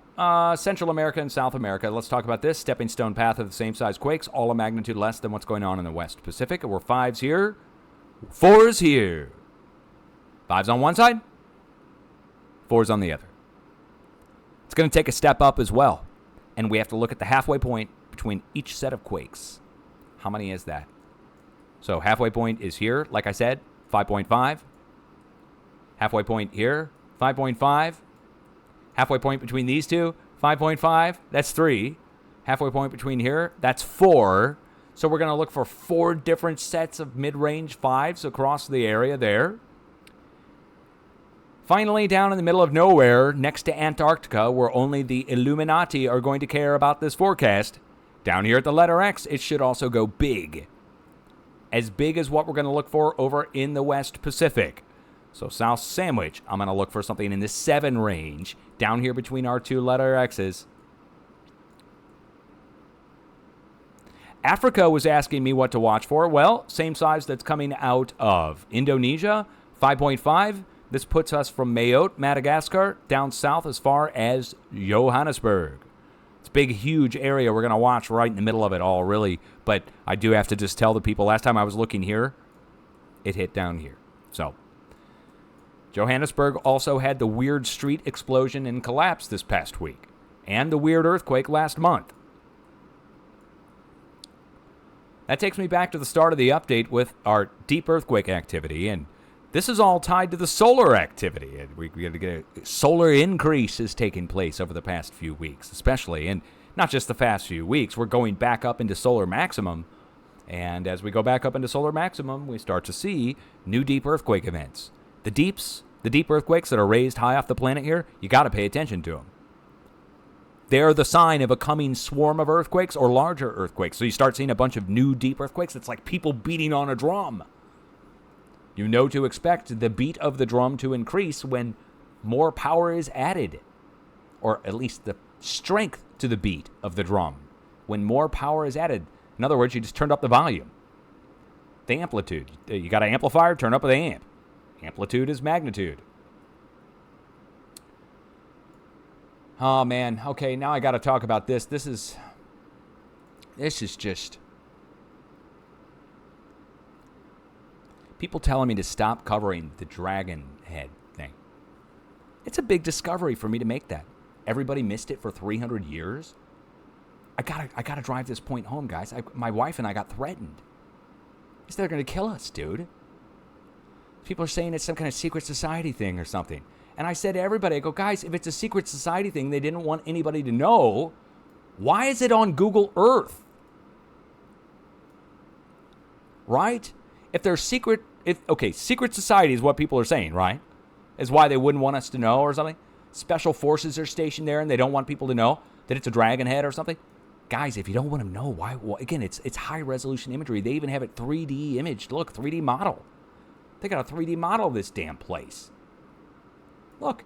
Central America and South America. Let's talk about this. Stepping stone path of the same size quakes, all a magnitude less than what's going on in the West Pacific. We're 5s here, 4s here. 5s on one side, 4s on the other. It's going to take a step up as well. And we have to look at the halfway point between each set of quakes. How many is that? So halfway point is here, like I said, 5.5. Halfway point here, 5.5. Halfway point between these two, 5.5. That's 3. Halfway point between here, that's 4. So we're going to look for 4 different sets of mid-range 5s across the area there. Finally, down in the middle of nowhere, next to Antarctica, where only the Illuminati are going to care about this forecast, down here at the letter X, it should also go big. As big as what we're going to look for over in the West Pacific. So South Sandwich, I'm going to look for something in the 7 range, down here between our 2 letter X's. Africa was asking me what to watch for. Well, same size that's coming out of Indonesia, 5.5. This puts us from Mayotte, Madagascar, down south as far as Johannesburg. It's a big, huge area. We're going to watch right in the middle of it all, really. But I do have to just tell the people, last time I was looking here, it hit down here. So, Johannesburg also had the weird street explosion and collapse this past week, and the weird earthquake last month. That takes me back to the start of the update with our deep earthquake activity, and this is all tied to the solar activity. We're going to get a solar increase is taking place over the past few weeks, especially, and not just the past few weeks. We're going back up into solar maximum, and as we go back up into solar maximum, we start to see new deep earthquake events. The deep earthquakes that are raised high off the planet here, you got to pay attention to them. They're the sign of a coming swarm of earthquakes or larger earthquakes. So you start seeing a bunch of new deep earthquakes. It's like people beating on a drum. You know to expect the beat of the drum to increase when more power is added, or at least the strength to the beat of the drum when more power is added. In other words, you just turned up the volume. The amplitude. You got an amplifier, turn up the amp. Amplitude is magnitude. Oh, man. Okay, now I got to talk about this. This is just... people telling me to stop covering the dragon head thing. It's a big discovery for me to make that. Everybody missed it for 300 years. I gotta drive this point home, guys. My wife and I got threatened. They're going to kill us, dude. People are saying it's some kind of secret society thing or something. And I said to everybody, I go, guys, if it's a secret society thing they didn't want anybody to know, why is it on Google Earth? Right? If they're secret, secret society is what people are saying, right? Is why they wouldn't want us to know or something. Special forces are stationed there and they don't want people to know that it's a dragon head or something. Guys, if you don't want to know why, well, again, it's high resolution imagery. They even have it 3D imaged. Look, 3D model. They got a 3D model of this damn place. Look.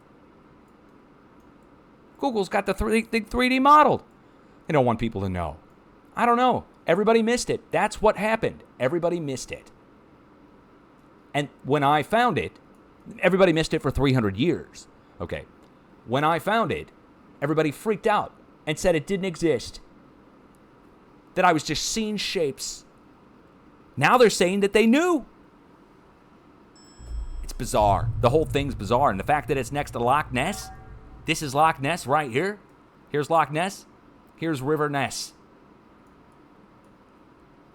Google's got the 3D modeled. They don't want people to know. I don't know. Everybody missed it. That's what happened. Everybody missed it. And when I found it, everybody missed it for 300 years. Okay. When I found it, everybody freaked out and said it didn't exist. That I was just seeing shapes. Now they're saying that they knew. It's bizarre. The whole thing's bizarre. And the fact that it's next to Loch Ness. This is Loch Ness right here. Here's Loch Ness. Here's River Ness.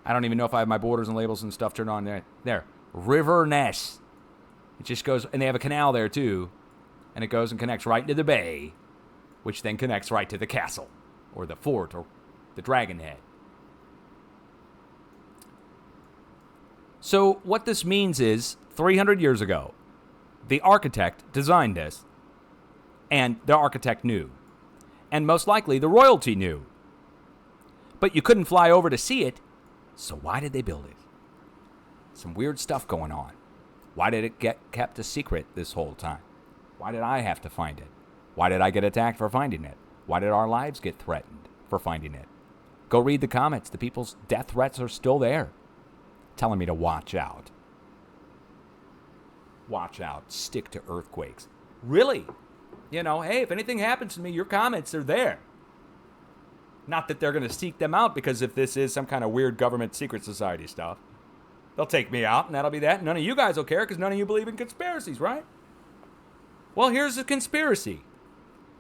I don't even know if I have my borders and labels and stuff turned on there. There. River Ness. It just goes, and they have a canal there too. And it goes and connects right into the bay, which then connects right to the castle, or the fort, or the dragon head. So what this means is, 300 years ago, the architect designed this, and the architect knew. And most likely, the royalty knew. But you couldn't fly over to see it, so why did they build it? Some weird stuff going on. Why did it get kept a secret this whole time? Why did I have to find it? Why did I get attacked for finding it? Why did our lives get threatened for finding it? Go read the comments. The people's death threats are still there. Telling me to watch out. Watch out. Stick to earthquakes. Really? You know, hey, if anything happens to me, your comments are there. Not that they're going to seek them out, because if this is some kind of weird government secret society stuff, they'll take me out, and that'll be that. None of you guys will care, because none of you believe in conspiracies, right? Well, here's a conspiracy.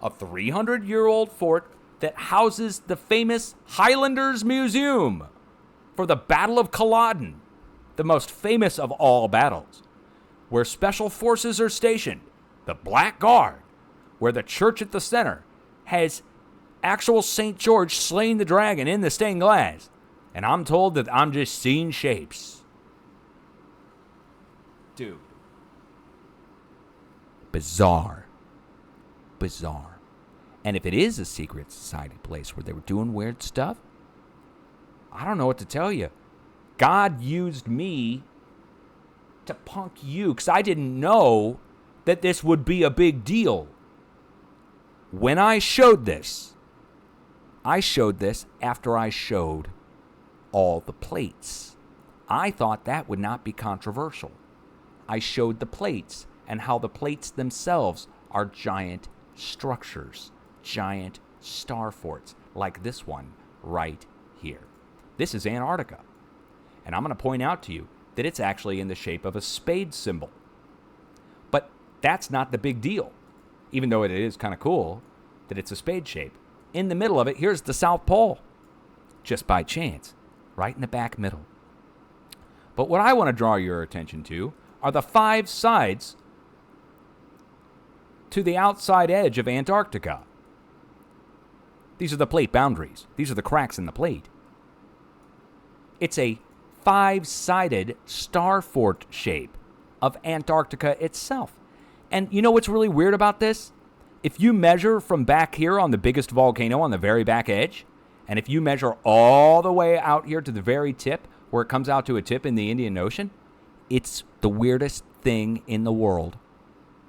A 300-year-old fort that houses the famous Highlanders Museum for the Battle of Culloden, the most famous of all battles, where special forces are stationed, the Black Guard, where the church at the center has actual St. George slaying the dragon in the stained glass. And I'm told that I'm just seeing shapes. Dude. Bizarre. Bizarre. And if it is a secret society place where they were doing weird stuff, I don't know what to tell you. God used me to punk you, because I didn't know that this would be a big deal. When I showed this after I showed all the plates. I thought that would not be controversial. I showed the plates and how the plates themselves are giant structures, giant star forts, like this one right here. This is Antarctica. And I'm going to point out to you that it's actually in the shape of a spade symbol. But that's not the big deal, even though it is kind of cool that it's a spade shape. In the middle of it, here's the South Pole, just by chance, right in the back middle. But what I want to draw your attention to are the 5 sides to the outside edge of Antarctica. These are the plate boundaries. These are the cracks in the plate. It's a 5-sided star fort shape of Antarctica itself. And you know what's really weird about this? If you measure from back here on the biggest volcano on the very back edge, and if you measure all the way out here to the very tip, where it comes out to a tip in the Indian Ocean, It's the weirdest thing in the world.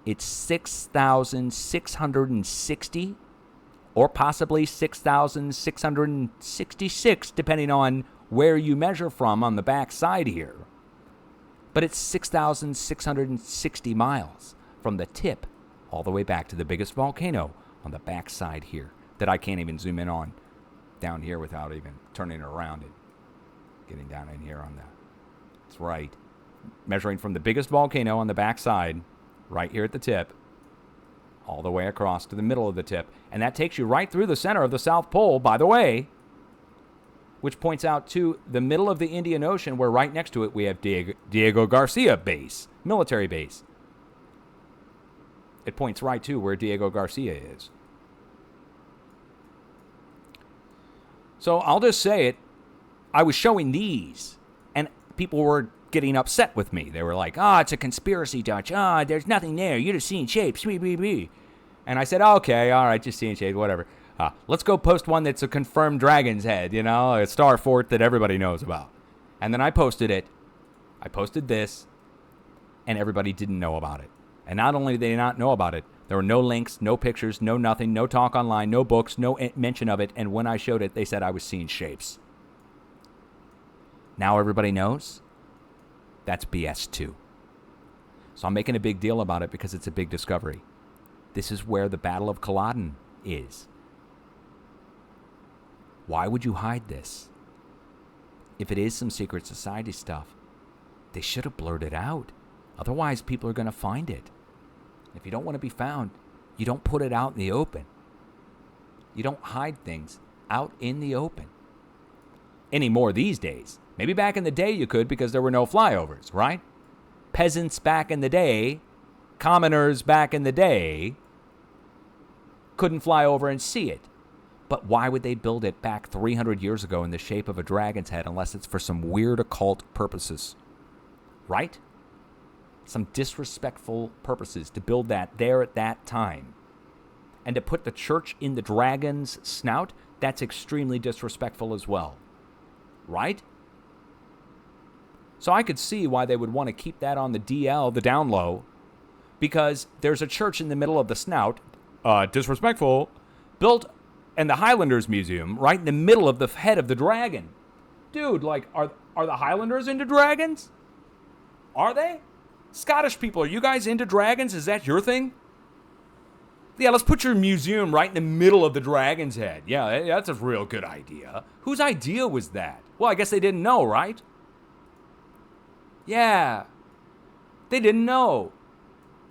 It's 6,660 or possibly 6,666, depending on where you measure from on the back side here. But it's 6,660 miles from the tip all the way back to the biggest volcano on the back side here that I can't even zoom in on down here without even turning it around and getting down in here on that. That's right. Measuring from the biggest volcano on the back side, right here at the tip, all the way across to the middle of the tip. And that takes you right through the center of the South Pole, by the way, which points out to the middle of the Indian Ocean, where right next to it we have Diego Garcia base, military base. It points right to where Diego Garcia is. So I'll just say it. I was showing these, and people were getting upset with me. They were like, it's a conspiracy, Dutch. There's nothing there. You're just seeing shapes. And I said, okay, all right, just seeing shapes, whatever. Let's go post one that's a confirmed dragon's head, a star fort that everybody knows about. And then I posted it. I posted this, and everybody didn't know about it. And not only did they not know about it, there were no links, no pictures, no nothing, no talk online, no books, no mention of it. And when I showed it, they said I was seeing shapes. Now everybody knows. That's BS too. So I'm making a big deal about it because it's a big discovery. This is where the Battle of Culloden is. Why would you hide this? If it is some secret society stuff, they should have blurred it out. Otherwise, people are going to find it. If you don't want to be found, you don't put it out in the open. You don't hide things out in the open. Anymore these days. Maybe back in the day you could because there were no flyovers, right? Peasants back in the day, commoners back in the day, couldn't fly over and see it. But why would they build it back 300 years ago in the shape of a dragon's head unless it's for some weird occult purposes? Right? Some disrespectful purposes to build that there at that time. And to put the church in the dragon's snout, that's extremely disrespectful as well. Right? So I could see why they would want to keep that on the DL, the down low, because there's a church in the middle of the snout, disrespectful, built in the Highlanders Museum, right in the middle of the head of the dragon. Dude, are the Highlanders into dragons? Are they? Scottish people, are you guys into dragons? Is that your thing? Yeah, let's put your museum right in the middle of the dragon's head. Yeah, that's a real good idea. Whose idea was that? Well, I guess they didn't know, right? Yeah. They didn't know.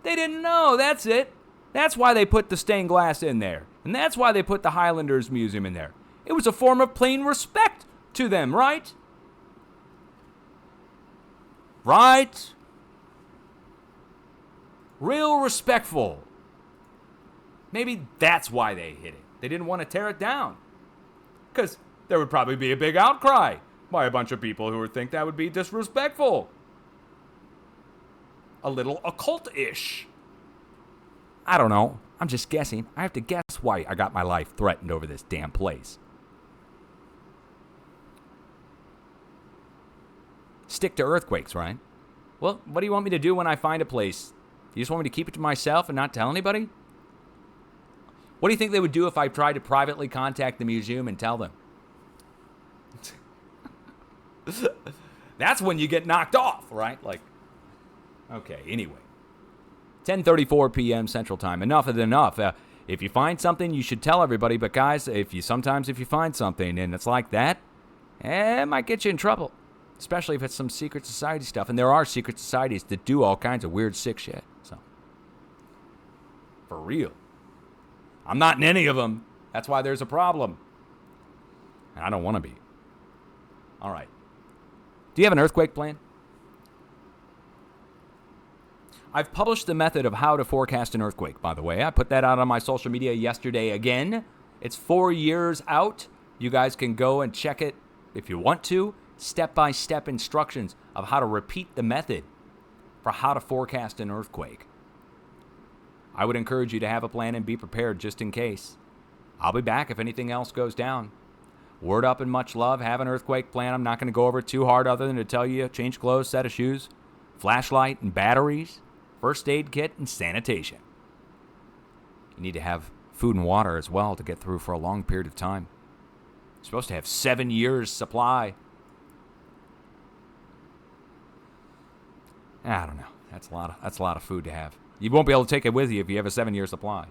That's it. That's why they put the stained glass in there. And that's why they put the Highlanders Museum in there. It was a form of plain respect to them, right? Right? Real respectful. Maybe that's why they hid it. They didn't want to tear it down. Because there would probably be a big outcry by a bunch of people who would think that would be disrespectful. A little occult-ish. I don't know. I'm just guessing. I have to guess why I got my life threatened over this damn place. Stick to earthquakes, right? Well, what do you want me to do when I find a place? You just want me to keep it to myself and not tell anybody? What do you think they would do if I tried to privately contact the museum and tell them? That's when you get knocked off, right? Okay, anyway. 10:34 p.m. Central Time. Enough is enough. If you find something, you should tell everybody. But guys, if you find something and it's like that, it might get you in trouble. Especially if it's some secret society stuff. And there are secret societies that do all kinds of weird, sick shit. So, for real. I'm not in any of them. That's why there's a problem. And I don't want to be. All right. Do you have an earthquake plan? I've published the method of how to forecast an earthquake, by the way. I put that out on my social media yesterday again. It's 4 years out. You guys can go and check it if you want to. Step-by-step instructions of how to repeat the method for how to forecast an earthquake. I would encourage you to have a plan and be prepared just in case. I'll be back if anything else goes down. Word up and much love. Have an earthquake plan. I'm not going to go over it too hard other than to tell you, change clothes, set of shoes. flashlight and batteries, first aid kit, and sanitation. You need to have food and water as well to get through for a long period of time. You're supposed to have 7 years supply. I don't know. That's a lot of food to have. You won't be able to take it with you if you have a 7-year supply.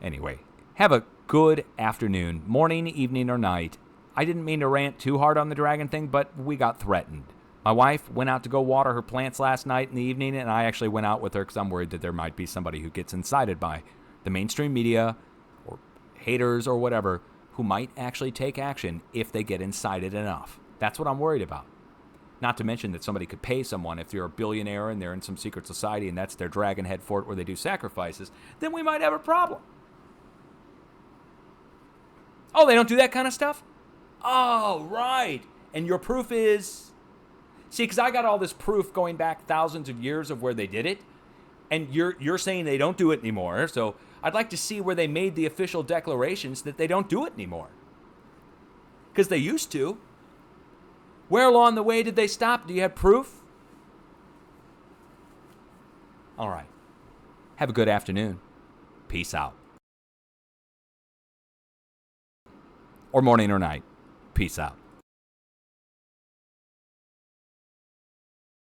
Anyway, have a good afternoon, morning, evening, or night. I didn't mean to rant too hard on the dragon thing, but we got threatened. My wife went out to go water her plants last night in the evening, and I actually went out with her because I'm worried that there might be somebody who gets incited by the mainstream media or haters or whatever who might actually take action if they get incited enough. That's what I'm worried about. Not to mention that somebody could pay someone, if you're a billionaire and they're in some secret society and that's their dragon head fort where they do sacrifices, then we might have a problem. Oh, they don't do that kind of stuff? Oh, right. And your proof is... See, because I got all this proof going back thousands of years of where they did it, and you're saying they don't do it anymore, so I'd like to see where they made the official declarations that they don't do it anymore. Because they used to. Where along the way did they stop? Do you have proof? All right. Have a good afternoon. Peace out. Or morning or night. Peace out.